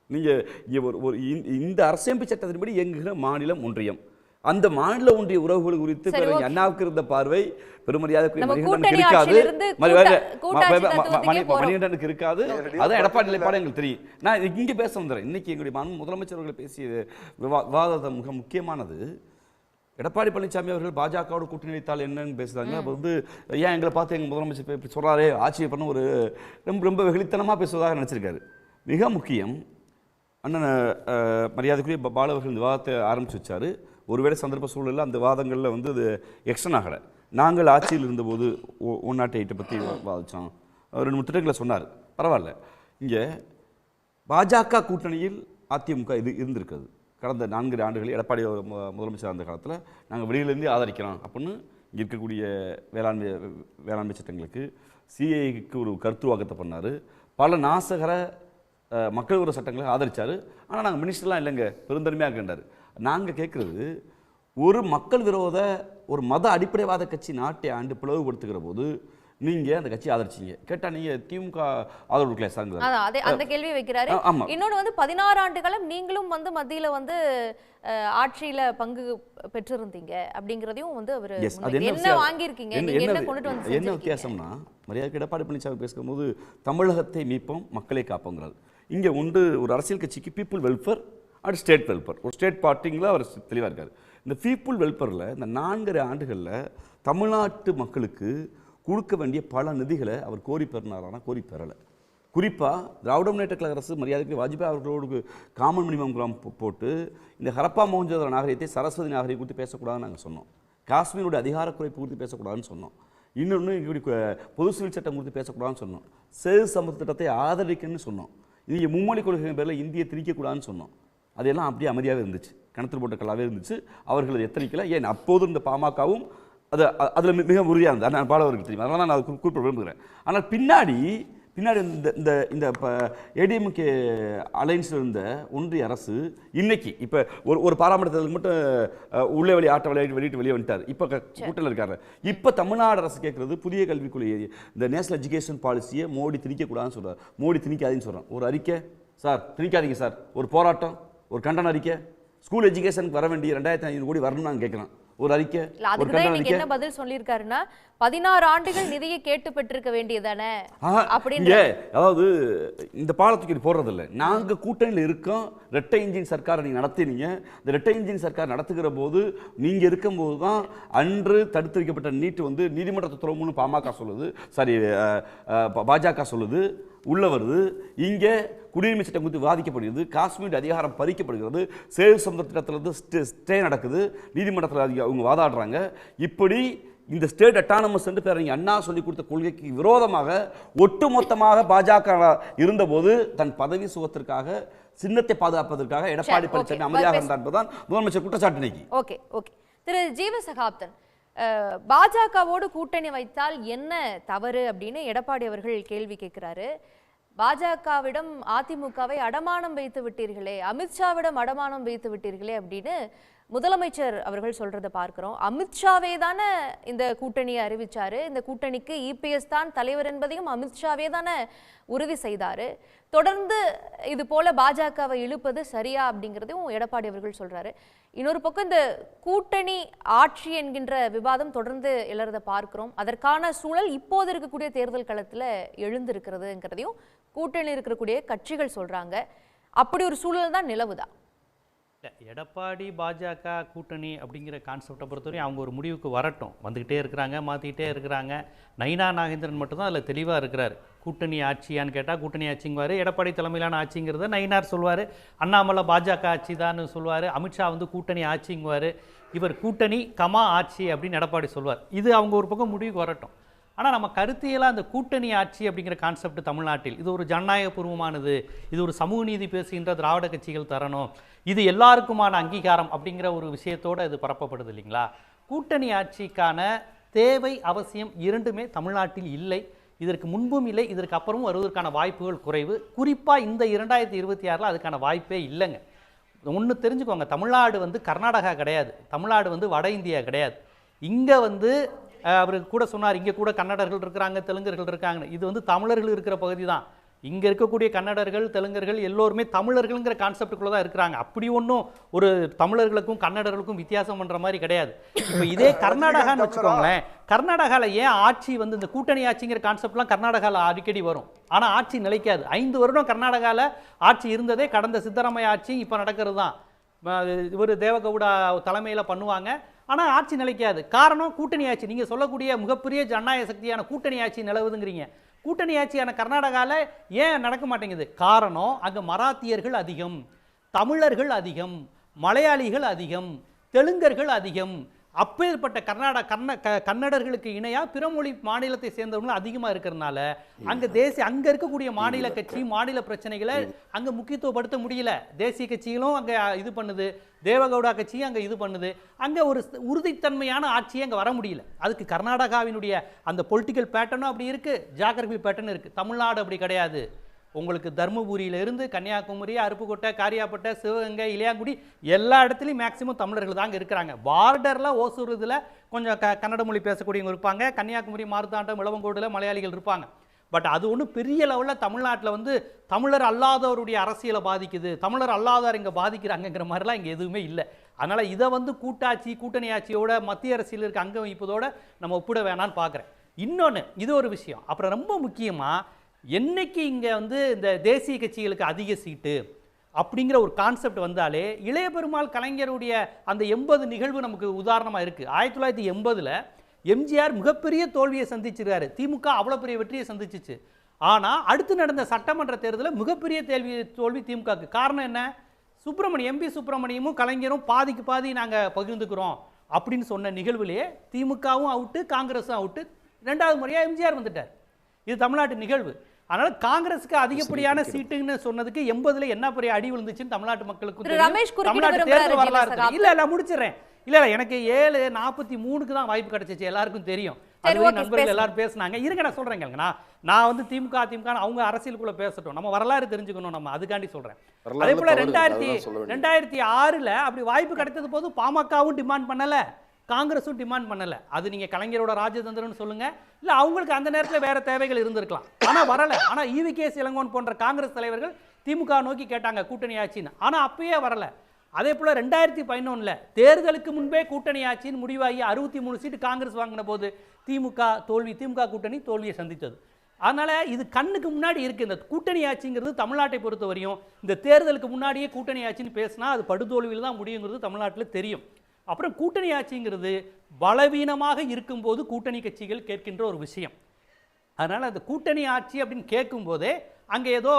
நீங்கள் இங்கே இந்த அரசியமைப்பு சட்டத்தின்படி இயங்குகிற மாநிலம் ஒன்றியம். அந்த மாநில ஒன்றிய உறவுகள் குறித்து சரி, ஓகே. அண்ணாவுக்கு இருந்த பார்வை பெருமரியாதைக்குரிய நம்ம மணிகண்டனுக்கு கூட்டணி இருக்காது. ஆட்சியிலிருந்து கூட்டாட்சி தத்துவத்துக்கே போறோம். மணிகண்டனுக்கு இருக்காது. அதான் எடப்பாடி நிலைப்பாடு எங்களுக்கு தெரியும். நான் இங்க பேச வந்துடுறேன். இன்னைக்கு எங்களுடைய முதலமைச்சர் அவர்கள் பேசிய விவாதம் மிக முக்கியமானது. எடப்பாடி பழனிசாமி அவர்கள் பாஜகவோட கூட்டணி வைத்தால் என்னன்னு பேசுறாங்க. அப்போ வந்து ஏன் எங்களை பார்த்து எங்கள் முதலமைச்சர் இப்படி சொல்றாரே, ஆட்சியை பண்ண ஒரு ரொம்ப வெகுளித்தனமாக பேசுவதாக நினச்சிருக்காரு. மிக முக்கியம், அண்ணன் மரியாதைக்குரிய பாலு அவர்கள் இந்த விவாதத்தை ஆரம்பிச்சு வச்சாரு. ஒருவேளை சந்தர்ப்ப சூழலில் அந்த வாதங்களில் வந்து அது எக்ஸ்டன் ஆகலை. நாங்கள் ஆட்சியில் இருந்தபோது 108 பற்றி வாதிச்சோம், 2-3 திட்டங்களை சொன்னார். பரவாயில்ல. இங்கே பாஜக கூட்டணியில் அதிமுக இது இருந்திருக்குது. கடந்த 4 ஆண்டுகளில் எடப்பாடி முதலமைச்சர் அந்த காலத்தில் நாங்கள் வெளியிலேருந்து ஆதரிக்கிறோம் அப்படின்னு இங்கே இருக்கக்கூடிய வேளாண்மை சட்டங்களுக்கு சிஏக்கு ஒரு கருத்துருவாக்கத்தை பண்ணார். பல நாசகர மக்கள் விரோத சட்டங்களை ஆதரித்தார். ஆனால் நாங்கள் மினிஸ்டர்லாம் இல்லைங்க, பெருந்தன்மையாக இருக்கின்றார். நாங்கள் கேட்குறது, ஒரு மக்கள் விரோத ஒரு மத அடிப்படைவாத கட்சி நாட்டை ஆண்டு பிளவுபடுத்துகிற போது நீங்கள் அந்த கட்சி ஆதரிச்சிங்க கேட்டால் நீங்கள் திமுக ஆதரவு கொடுக்கல சார். அந்த கேள்வி வைக்கிறாரு. இன்னொன்று வந்து 16 ஆண்டு காலம் நீங்களும் வந்து மத்தியில் வந்து ஆட்சியில் பங்கு பெற்றிருந்தீங்க அப்படிங்கிறதையும் வந்து அவர் என்ன வாங்கியிருக்கீங்க, என்ன கொண்டுட்டு வந்து என்ன வித்தியாசம்னா, மரியாதை எடப்பாடி பழனிசாமி பேசும்போது தமிழகத்தை மீட்போம் மக்களை காப்போங்கிறார். இங்கே ஒரு அரசியல் கட்சிக்கு people welfare and state welfare, ஒரு ஸ்டேட் பார்ட்டிங்கில் அவர் தெளிவாக இருக்கார். இந்த பீப்புள் வெல்ஃபேரில் இந்த 4 ஆண்டுகளில் தமிழ்நாட்டு மக்களுக்கு கொடுக்க வேண்டிய பல நிதிகளை அவர் கோரி பெறினாரானா கோரி பெறலை. குறிப்பாக திராவிட முன்னேற்ற கழக அரசு மரியாதைக்கு வாஜ்பாய் அவர்களோடு காமன் மினிமம் கிராம் போட்டு இந்த ஹரப்பா மோகஞ்சதாரோ நாகரிகத்தை சரஸ்வதி நாகரிகம் குறித்து பேசக்கூடாதுன்னு நாங்கள் சொன்னோம். காஷ்மீருடைய அதிகார குறைப்பு குறித்து பேசக்கூடாதுன்னு சொன்னோம். இன்னொன்று இப்படி பொது சிவில் சட்டம் குறித்து பேசக்கூடாதுன்னு சொன்னோம். சேது சமூக திட்டத்தை ஆதரிக்கணும்னு சொன்னோம். இங்கே மும்மொழி கொள்கையின் பேரில் இந்தியை திணிக்கக்கூடாதுன்னு சொன்னோம். அதெல்லாம் அப்படியே அமைதியாகவே இருந்துச்சு, கணத்தில் போட்ட கல்லாவே இருந்துச்சு. அவர்கள் எத்தனைக்கல ஏன் அப்போது இருந்த பாமகவும் அதில் மிக உறுதியாக இருந்தது. நான் பாலவர்களுக்கு தெரியும், அதனால் நான் குறிப்பிட விரும்புகிறேன். ஆனால் பின்னாடி இந்த இந்த இப்போ ஏடிஎம்கே அலைன்ஸில் இருந்த ஒன்றிய அரசு இன்னைக்கு இப்போ ஒரு பாராமட்டத்துக்கு மட்டும் உள்ளே வெளியே ஆட்ட வெளியிட்டு வெளியே வந்துட்டார். இப்போ கூட்டத்தில் இருக்காரு. இப்போ தமிழ்நாடு அரசு கேட்குறது புதிய கல்விக் கொள்கை, இந்த நேஷனல் எஜுகேஷன் பாலிசியை மோடி திணிக்கக்கூடாதுன்னு சொல்கிறார். மோடி திணிக்காதுன்னு சொல்கிறேன். ஒரு அறிக்கை சார் திணிக்காதீங்க சார், ஒரு போராட்டம், ஒரு கண்டன அறிக்கை, ஸ்கூல் எஜுகேஷனுக்கு வர வேண்டிய 2500 கோடி வரணும்னு நான் கேட்குறேன். ஒரு அறிக்கை, என்ன பதில் சொல்லியிருக்காருன்னா 16 ஆண்டுகள் நிதியை கேட்டு பெற்றிருக்க வேண்டியதானே அப்படின்னு. அதாவது இந்த பாலத்துக்கு போடுறதில்ல, நாங்கள் கூட்டணியில் இருக்கோம். ரெட்டை இன்ஜின் சர்க்காரை நீங்கள் நடத்தினீங்க. இந்த ரெட்டை இன்ஜின் சர்க்கார் நடத்துகிற போது நீங்கள் இருக்கும்போது தான் அன்று தடுத்து வைக்கப்பட்ட நீட் வந்து நீதிமன்றத்தை துறவுன்னு பாமக சொல்லுது, சாரி பாஜக சொல்லுது, உள்ள வருது. இங்கே குடியுரிமை சட்டம் குறித்து விவாதிக்கப்படுகிறது, காஷ்மீர் அதிகாரம் பறிக்கப்படுகிறது, சேது சமுத்திர திட்டத்திலிருந்து ஸ்டே நடக்குது, நீதிமன்றத்தில் அவங்க வாதாடுறாங்க. இப்படி இந்த ஸ்டேட் அட்டானமஸ் என்று பேர் அண்ணா சொல்லிக் கொடுத்த கொள்கைக்கு விரோதமாக ஒட்டுமொத்தமாக பாஜக இருந்தபோது தன் பதவி சுகத்திற்காக சின்னத்தை பாதுகாப்பதற்காக எடப்பாடி பழனிசாமி அமைதியாக இருந்தார் என்பதுதான் முதலமைச்சர் குற்றச்சாட்டு. இன்னைக்கு ஓகே திரு ஜீவசகாப்தன், பாஜகவோடு கூட்டணி வைத்தால் என்ன தவறு அப்படின்னு எடப்பாடி அவர்கள் கேள்வி கேட்கிறாரு. பாஜகவிடம் அதிமுகவை அடமானம் வைத்து விட்டீர்களே, அமித்ஷாவிடம் அடமானம் வைத்து விட்டீர்களே அப்படின்னு முதலமைச்சர் அவர்கள் சொல்றதை பார்க்கிறோம். அமித்ஷாவே தானே இந்த கூட்டணியை அறிவிச்சாரு, இந்த கூட்டணிக்கு இபிஎஸ் தான் தலைவர் என்பதையும் அமித்ஷாவே தானே உறுதி செய்தாரு. தொடர்ந்து இது போல பாஜகவை இழுப்பது சரியா அப்படிங்கிறதையும் எடப்பாடி அவர்கள் சொல்றாரு. இன்னொரு பக்கம் இந்த கூட்டணி ஆட்சி என்கின்ற விவாதம் தொடர்ந்து எழறதை பார்க்கிறோம். அதற்கான சூழல் இப்போது இருக்கக்கூடிய தேர்தல் களத்தில் எழுந்திருக்கிறதுங்கிறதையும் கூட்டணி இருக்கக்கூடிய கட்சிகள் சொல்றாங்க. அப்படி ஒரு சூழல் தான் நிலவுதா? எடப்பாடி பாஜக கூட்டணி அப்படிங்கிற கான்செப்டை பொறுத்தவரையும் அவங்க ஒரு முடிவுக்கு வரட்டும். வந்துக்கிட்டே இருக்கிறாங்க, மாற்றிக்கிட்டே இருக்கிறாங்க. நயினா நாகேந்திரன் மட்டும்தான் அதில் தெளிவாக இருக்கிறார். கூட்டணி ஆட்சியான்னு கேட்டால் கூட்டணி ஆட்சிங்குவார், எடப்பாடி தலைமையிலான ஆட்சிங்கிறத நயினார் சொல்வார், அண்ணாமலை பாஜக ஆட்சி தான் சொல்வார், அமித்ஷா வந்து கூட்டணி ஆட்சிங்குவார், இவர் கூட்டணி கமா ஆட்சி அப்படின்னு எடப்பாடி சொல்வார். இது அவங்க ஒரு பக்கம் முடிவுக்கு வரட்டும். ஆனால் நம்ம கருத்தியலாக அந்த கூட்டணி ஆட்சி அப்படிங்கிற கான்செப்ட் தமிழ்நாட்டில் இது ஒரு ஜனநாயகபூர்வமானது, இது ஒரு சமூக நீதி பேசுகின்ற திராவிட கட்சிகள் தரணும், இது எல்லாருக்குமான அங்கீகாரம் அப்படிங்கிற ஒரு விஷயத்தோடு இது பரப்பப்படுது இல்லைங்களா? கூட்டணி ஆட்சிக்கான தேவை அவசியம் இரண்டுமே தமிழ்நாட்டில் இல்லை. இதற்கு முன்பும் இல்லை, இதற்கு அப்புறமும் வருவதற்கான வாய்ப்புகள் குறைவு. குறிப்பாக இந்த 2026 அதுக்கான வாய்ப்பே இல்லைங்க. ஒன்று தெரிஞ்சுக்கோங்க, தமிழ்நாடு வந்து கர்நாடகா கிடையாது, தமிழ்நாடு வந்து வட இந்தியா கிடையாது. இங்கே வந்து அவர் கூட சொன்னார், இங்கே கூட கன்னடர்கள் இருக்கிறாங்க, தெலுங்கர்கள் இருக்காங்க. இது வந்து தமிழர்கள் இருக்கிற பகுதி தான். இங்க இருக்கக்கூடிய கன்னடர்கள், தெலுங்கர்கள் எல்லோருமே தமிழர்கள்ங்கிற கான்செப்டுக்குள்ள தான் இருக்கிறாங்க. அப்படி ஒன்றும் ஒரு தமிழர்களுக்கும் கன்னடர்களுக்கும் வித்தியாசம் பண்ற மாதிரி கிடையாது. இப்போ இதே கர்நாடகான்னு வச்சுக்கோங்களேன், கர்நாடகாவில் ஏன் ஆட்சி வந்து இந்த கூட்டணி ஆட்சிங்கிற கான்செப்ட்லாம் கர்நாடகாவில் அடிக்கடி வரும், ஆனால் ஆட்சி நிலைக்காது. 5 வருடம் கர்நாடகாவில் ஆட்சி இருந்ததே கடந்த சித்தராமையா ஆட்சி இப்போ நடக்கிறது தான். இவர் தேவகவுடா தலைமையில் பண்ணுவாங்க, ஆனால் ஆட்சி நிலைக்காது. காரணம் கூட்டணி ஆட்சி. நீங்கள் சொல்லக்கூடிய மிகப்பெரிய ஜனநாயக சக்தியான கூட்டணி ஆட்சி நிலவுதுங்கிறீங்க. கூட்டணி ஆட்சியான கர்நாடகாவில் ஏன் நடக்க மாட்டேங்குது? காரணம் அங்கே மராத்தியர்கள் அதிகம், தமிழர்கள் அதிகம், மலையாளிகள் அதிகம், தெலுங்கர்கள் அதிகம். அப்பேற்பட்ட கன்னடர்களுக்கு இணையா பிற மொழி மாநிலத்தை சேர்ந்தவர்கள் அதிகமாக இருக்கிறதுனால அங்கே இருக்கக்கூடிய மாநில கட்சி மாநில பிரச்சனைகளை அங்கே முக்கியத்துவப்படுத்த முடியல. தேசிய கட்சிகளும் அங்கே இது பண்ணுது, தேவகவுடா கட்சியும் அங்கே இது பண்ணுது. அங்கே ஒரு உறுதித்தன்மையான ஆட்சியை அங்கே வர முடியல. அதுக்கு கர்நாடகாவினுடைய அந்த பொலிட்டிக்கல் பேட்டர்னும் அப்படி இருக்கு, ஜியாகிரபி பேட்டர்ன் இருக்கு. தமிழ்நாடு அப்படி கிடையாது. உங்களுக்கு தர்மபுரியிலிருந்து கன்னியாகுமரி, அருப்புக்கோட்டை, காரியாப்பட்டை, சிவகங்கை, இளையாங்குடி எல்லா இடத்துலையும் மேக்சிமம் தமிழர்கள் தாங்க இருக்கிறாங்க. பார்டரில் ஓசூர் இதில் கொஞ்சம் கன்னட மொழி பேசக்கூடியவங்க இருப்பாங்க, கன்னியாகுமரி, மார்த்தாண்டம், இளவங்கோடில் மலையாளிகள் இருப்பாங்க. பட் அது ஒன்றும் பெரிய லெவலில் தமிழ்நாட்டில் வந்து தமிழர் அல்லாதவருடைய அரசியலை பாதிக்குது, தமிழர் அல்லாதவர் இங்கே பாதிக்கிறாங்கிற மாதிரிலாம் இங்கே எதுவுமே இல்லை. அதனால் இதை வந்து கூட்டாட்சி கூட்டணி ஆட்சியோட மத்திய அரசியல் இருக்க அங்கே வைப்பதோட நம்ம ஒப்பிட வேணான்னு பார்க்குறேன். இன்னொன்று இது ஒரு விஷயம். அப்புறம் ரொம்ப முக்கியமாக என்னைக்கு இங்கே வந்து இந்த தேசிய கட்சிகளுக்கு அதிக சீட்டு அப்படிங்கிற ஒரு கான்செப்ட் வந்தாலே இளைய பெருமாள் கலைஞருடைய அந்த 80 நிகழ்வு நமக்கு உதாரணமாக இருக்குது. 1980 எம்ஜிஆர் மிகப்பெரிய தோல்வியை சந்திச்சிருக்காரு, திமுக அவ்வளோ பெரிய வெற்றியை சந்திச்சிச்சு. ஆனால் அடுத்து நடந்த சட்டமன்ற தேர்தலில் மிகப்பெரிய தோல்வி திமுகவுக்கு. காரணம் என்ன? எம்பி சுப்பிரமணியமும் கலைஞரும் பாதிக்கு பாதி நாங்கள் பகிர்ந்துக்கிறோம் அப்படின்னு சொன்ன நிகழ்வுலேயே திமுகவும் அவுட்டு, காங்கிரஸும் அவுட்டு. 2வது முறையாக எம்ஜிஆர் வந்துட்டார். இது தமிழ்நாட்டு நிகழ்வு. அதனால காங்கிரஸுக்கு அதிகபடியான சீட்டுன்னு சொன்னதுக்கு 80 என்ன பெரிய அடி விழுந்துச்சுன்னு தமிழ்நாட்டு மக்களுக்கு தமிழ்நாட்டு தேர்தல் வரலாறு இல்ல முடிச்சிடறேன். இல்ல எனக்கு 7:43 தான் வாய்ப்பு கிடைச்சிச்சு, எல்லாருக்கும் தெரியும். அதுவே நண்பர்கள் எல்லாரும் பேசினாங்க. இருங்க நான் சொல்றேங்க, நான் வந்து திமுக அவங்க அரசியலுக்குள்ள பேசட்டும், நம்ம வரலாறு தெரிஞ்சுக்கணும், நம்ம அதுக்காண்டி சொல்றேன். அதே போல 2006 அப்படி வாய்ப்பு கிடைத்தது போது பாமகவும் டிமாண்ட் பண்ணல, காங்கிரஸும் டிமாண்ட் பண்ணல. அது நீங்க கலைஞரோட ராஜதந்திரம்னு சொல்லுங்க, இல்ல அவங்களுக்கு அந்த நேரத்தில் வேற தேவைகள் இருந்திருக்கலாம், ஆனா வரல. ஆனா ஈவி.கே. இளங்கோவன் போன்ற காங்கிரஸ் தலைவர்கள் திமுக நோக்கி கேட்டாங்க கூட்டணி ஆட்சின்னு, ஆனா அப்பயே வரல. அதே போல 2011 தேர்தலுக்கு முன்பே கூட்டணி ஆட்சின்னு முடிவாகி 63 சீட்டு காங்கிரஸ் வாங்கின போது திமுக கூட்டணி தோல்வியை சந்தித்தது. அதனால இது கண்ணுக்கு முன்னாடி இருக்கு. இந்த கூட்டணி ஆட்சிங்கிறது தமிழ்நாட்டை பொறுத்த வரையும் இந்த தேர்தலுக்கு முன்னாடியே கூட்டணி ஆட்சின்னு பேசினா அது படுதோல்வியில் தான் முடியுங்கிறது தமிழ்நாட்டில் தெரியும். அப்புறம் கூட்டணி ஆட்சிங்கிறது பலவீனமாக இருக்கும்போது கூட்டணி கட்சிகள் கேட்கின்ற ஒரு விஷயம். அதனால் அந்த கூட்டணி ஆட்சி அப்படின்னு கேட்கும்போதே அங்கே ஏதோ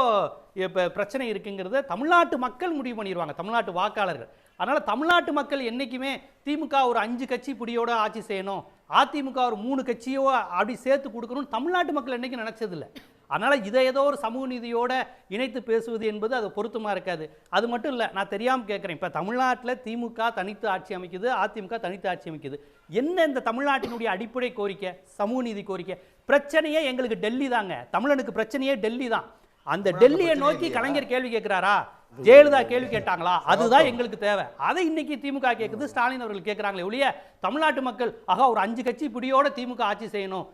இப்போ பிரச்சனை இருக்குங்கிறத தமிழ்நாட்டு மக்கள் முடிவு பண்ணிடுவாங்க, தமிழ்நாட்டு வாக்காளர்கள். அதனால் தமிழ்நாட்டு மக்கள் என்றைக்குமே திமுக ஒரு 5 கட்சி பிடியோட ஆட்சி செய்யணும், அதிமுக ஒரு 3 கட்சியோ அப்படி சேர்த்து கொடுக்கணும்னு தமிழ்நாட்டு மக்கள் என்றைக்கும் நினச்சதில்லை. அதனால் இதை ஏதோ ஒரு சமூக நீதியோட இணைத்து பேசுவது என்பது அது பொருத்தமாக இருக்காது. அது மட்டும் இல்லை, நான் தெரியாமல் கேட்குறேன், இப்போ தமிழ்நாட்டில் திமுக தனித்து ஆட்சி அமைக்குது, அதிமுக தனித்து ஆட்சி அமைக்குது. என்ன இந்த தமிழ்நாட்டினுடைய அடிப்படை கோரிக்கை? சமூக நீதி கோரிக்கை. பிரச்சனையே எங்களுக்கு டெல்லி தாங்க, தமிழனுக்கு பிரச்சனையே டெல்லி தான். அந்த டெல்லியை நோக்கி கலைஞர் கேள்வி கேட்கிறாரா, ஜெயலலிதா கேள்வி கேட்டாங்களா? அதுதான் எங்களுக்கு தேவை. அதை இன்னைக்கு திமுக கேட்குது, ஸ்டாலின் அவர்கள் கேட்குறாங்களே ஒழிய தமிழ்நாட்டு மக்கள் ஒரு 5 கட்சி பிடியோட திமுக ஆட்சி செய்யணும்,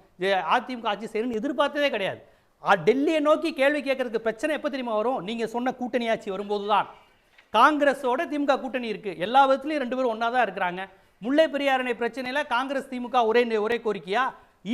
அதிமுக ஆட்சி செய்யணும்னு எதிர்பார்த்ததே கிடையாது. டெல்லியை நோக்கி கேள்வி கேட்கறதுக்கு பிரச்சனை எப்போ தெரியுமா வரும்? நீங்கள் சொன்ன கூட்டணி ஆட்சி வரும்போது தான். காங்கிரஸோட திமுக கூட்டணி இருக்கு, எல்லா விதத்துலையும் 2 பேரும் ஒன்றா தான் இருக்கிறாங்க. முல்லை பெரியார் அணை பிரச்சனையில் காங்கிரஸ் திமுக ஒரே கோரிக்கையா?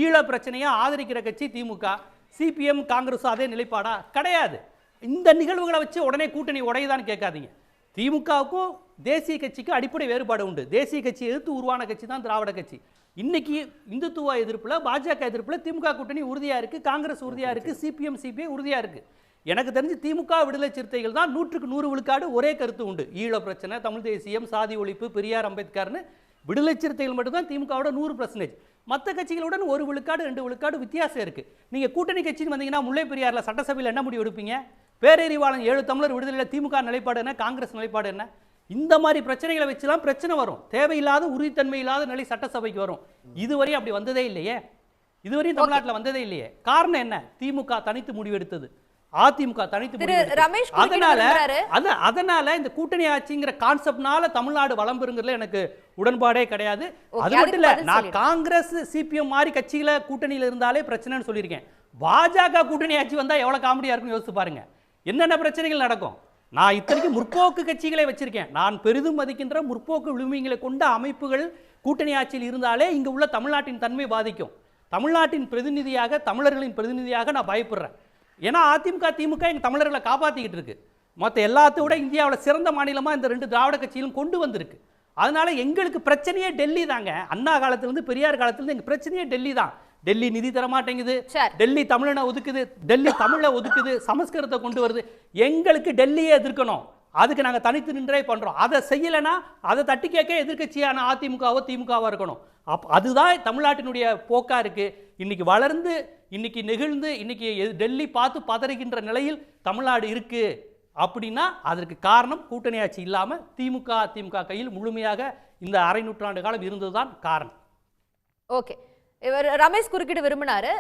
ஈழ பிரச்சனையா ஆதரிக்கிற கட்சி திமுக, சிபிஎம் காங்கிரஸும் அதே நிலைப்பாடா? கிடையாது. இந்த நிகழ்வுகளை வச்சு உடனே கூட்டணி உடையதான்னு கேட்காதீங்க. திமுகவுக்கும் தேசிய கட்சிக்கும் அடிப்படை வேறுபாடு உண்டு. தேசிய கட்சி எதிர்த்து உருவான கட்சி தான் திராவிட கட்சி. இன்னைக்கு இந்துத்துவ எதிர்ப்புல, பாஜக எதிர்ப்புல திமுக கூட்டணி உறுதியா இருக்கு, காங்கிரஸ் உறுதியா இருக்கு, சிபிஐ உறுதியா இருக்கு. எனக்கு தெரிஞ்சு திமுக விடுதலை சிறுத்தைகள் தான் 100க்கு 100 விழுக்காடு ஒரே கருத்து உண்டு. ஈழ பிரச்சனை, தமிழ் தேசியம், சாதி ஒழிப்பு, பெரியார் அம்பேத்கர்னு விடுதலை சிறுத்தைகள் மட்டும்தான் திமுகவோட 100%. மற்ற கட்சிகளுடன் 1 விழுக்காடு 2 விழுக்காடு வித்தியாசம் இருக்கு. நீங்க கூட்டணி கட்சின்னு வந்தீங்கன்னா முல்லை பெரியார்ல சட்டசபையில் என்ன முடிவு எடுப்பீங்க? பேரறிவாளன் 7 தமிழர் விடுதலையில் திமுக நிலைப்பாடு என்ன, காங்கிரஸ் நிலைப்பாடு என்ன? இந்த மாதிரி பிரச்சனைகளை வச்சுலாம் பிரச்சனை வரும். தேவையில்லாத உறுதித்தன்மை இல்லாத நிலை சட்டசபைக்கு வரும். இதுவரை அப்படி வந்ததே இல்லையே, இதுவரையும் தமிழ்நாட்டில் வந்ததே இல்லையே. காரணம் என்ன? திமுக தனித்து முடிவெடுத்தது, அதிமுக தனித்து அதனால இந்த கூட்டணி ஆட்சிங்கிற கான்செப்ட்னால தமிழ்நாடு வளம் பெறுங்கிறதுல எனக்கு உடன்பாடே கிடையாது. அது மட்டும் இல்ல, நான் காங்கிரஸ் சிபிஎம் மாதிரி கட்சிகளை கூட்டணியில் இருந்தாலே பிரச்சனைன்னு சொல்லியிருக்கேன். பாஜக கூட்டணி ஆட்சி வந்தால் எவ்வளோ காமெடியாக இருக்குன்னு யோசிச்சு பாருங்க. என்னென்ன பிரச்சனைகள் நடக்கும். நான் இத்தனைக்கு முற்போக்கு கட்சிகளை வச்சிருக்கேன். நான் பெரிதும் மதிக்கின்ற முற்போக்கு விழுமியங்களை கொண்ட அமைப்புகள் கூட்டணி ஆட்சியில் இருந்தாலே இங்கே உள்ள தமிழ்நாட்டின் தன்மை பாதிக்கும். தமிழ்நாட்டின் பிரதிநிதியாக, தமிழர்களின் பிரதிநிதியாக நான் பயப்படுறேன். ஏன்னா அதிமுக திமுக எங்கள் தமிழர்களை காப்பாற்றிக்கிட்டு இருக்கு. மற்ற எல்லாத்தையும் விட இந்தியாவில் சிறந்த மாநிலமாக இந்த 2 திராவிட கட்சிகளும் கொண்டு வந்திருக்கு. அதனால எங்களுக்கு பிரச்சனையே டெல்லி தாங்க. அண்ணா காலத்திலிருந்து பெரியார் காலத்திலிருந்து எங்கள் பிரச்சனையே டெல்லி தான். டெல்லி நிதி தர மாட்டேங்குது, டெல்லி தமிழனை ஒதுக்குது, டெல்லி தமிழை ஒதுக்குது, சமஸ்கிருதத்தை கொண்டு வருது. எங்களுக்கு டெல்லியே எதிர்க்கணும். அதுக்கு நாங்கள் தனித்து நின்றே பண்ணுறோம். அதை செய்யலைன்னா அதை தட்டி கேட்க எதிர்கட்சியான அதிமுகவோ திமுகவோ இருக்கணும். அதுதான் தமிழ்நாட்டினுடைய போக்கா இருக்கு. இன்னைக்கு வளர்ந்து, இன்னைக்கு நெகிழ்ந்து, இன்னைக்கு டெல்லி பார்த்து பதறுகின்ற நிலையில் தமிழ்நாடு இருக்கு அப்படின்னா அதற்கு காரணம் கூட்டணி ஆட்சி இல்லாமல் திமுக கையில் முழுமையாக இந்த அரை நூற்றாண்டு காலம் இருந்ததுதான் காரணம். ஓகே, இவர் ரமேஷ் குறுக்கிட்டு விரும்பினாரு.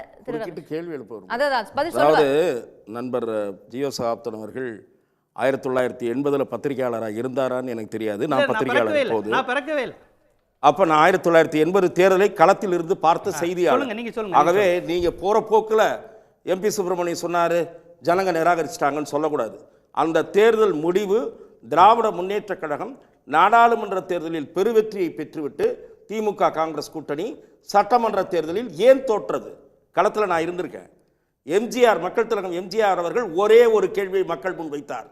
கேள்வி எழுப்ப அதாவது நண்பர் ஜியோ சகாப்தன் அவர்கள் 1980 பத்திரிகையாளராக இருந்தாரான்னு எனக்கு தெரியாது. நான் பத்திரிகையாளர் போது நான் பிறக்கவே இல்லை. அப்ப நான் 1980 தேர்தலை களத்தில் இருந்து பார்த்த செய்தியாளர். ஆகவே நீங்க போற போக்குல எம்பி சுப்பிரமணியன் சொன்னாரு ஜனங்க நிராகரிச்சிட்டாங்கன்னு சொல்லக்கூடாது. அந்த தேர்தல் முடிவு திராவிட முன்னேற்ற கழகம் நாடாளுமன்ற தேர்தலில் பெருவெற்றியை பெற்றுவிட்டு திமுக காங்கிரஸ் கூட்டணி சட்டமன்ற தேர்தலில் ஏன் தோற்றது களத்தில் நான் இருந்திருக்கேன். எம்ஜிஆர், மக்கள் திலகம் எம்ஜிஆர் அவர்கள் ஒரே ஒரு கேள்வியை மக்கள் முன் வைத்தார்.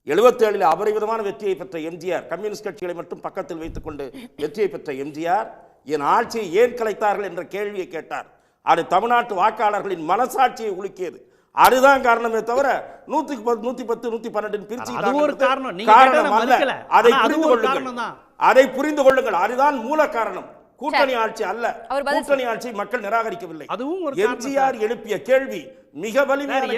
77 அபரிவிதமான வெற்றியை பெற்ற எம்ஜிஆர், கம்யூனிஸ்ட் கட்சிகளை மட்டும் பக்கத்தில் வைத்துக் கொண்டு வெற்றியை பெற்ற எம்ஜிஆர் என் ஆட்சியை ஏன் கலைத்தார்கள் என்ற கேள்வியை கேட்டார். அது தமிழ்நாட்டு வாக்காளர்களின் மனசாட்சியை உலுக்கியது. அதுதான் காரணமே தவிர 110 112 பிரிச்சு காரணம் அல்ல. அதை புரிந்து கொள்ளுங்கள். அதுதான் மூல காரணம். கூட்டணி ஆட்சி அல்ல. கூட்டணி ஆட்சி மக்கள் நிராகரிக்கவில்லை. எம்ஜிஆர் எழுப்பிய கேள்வி மிக வலிமையான.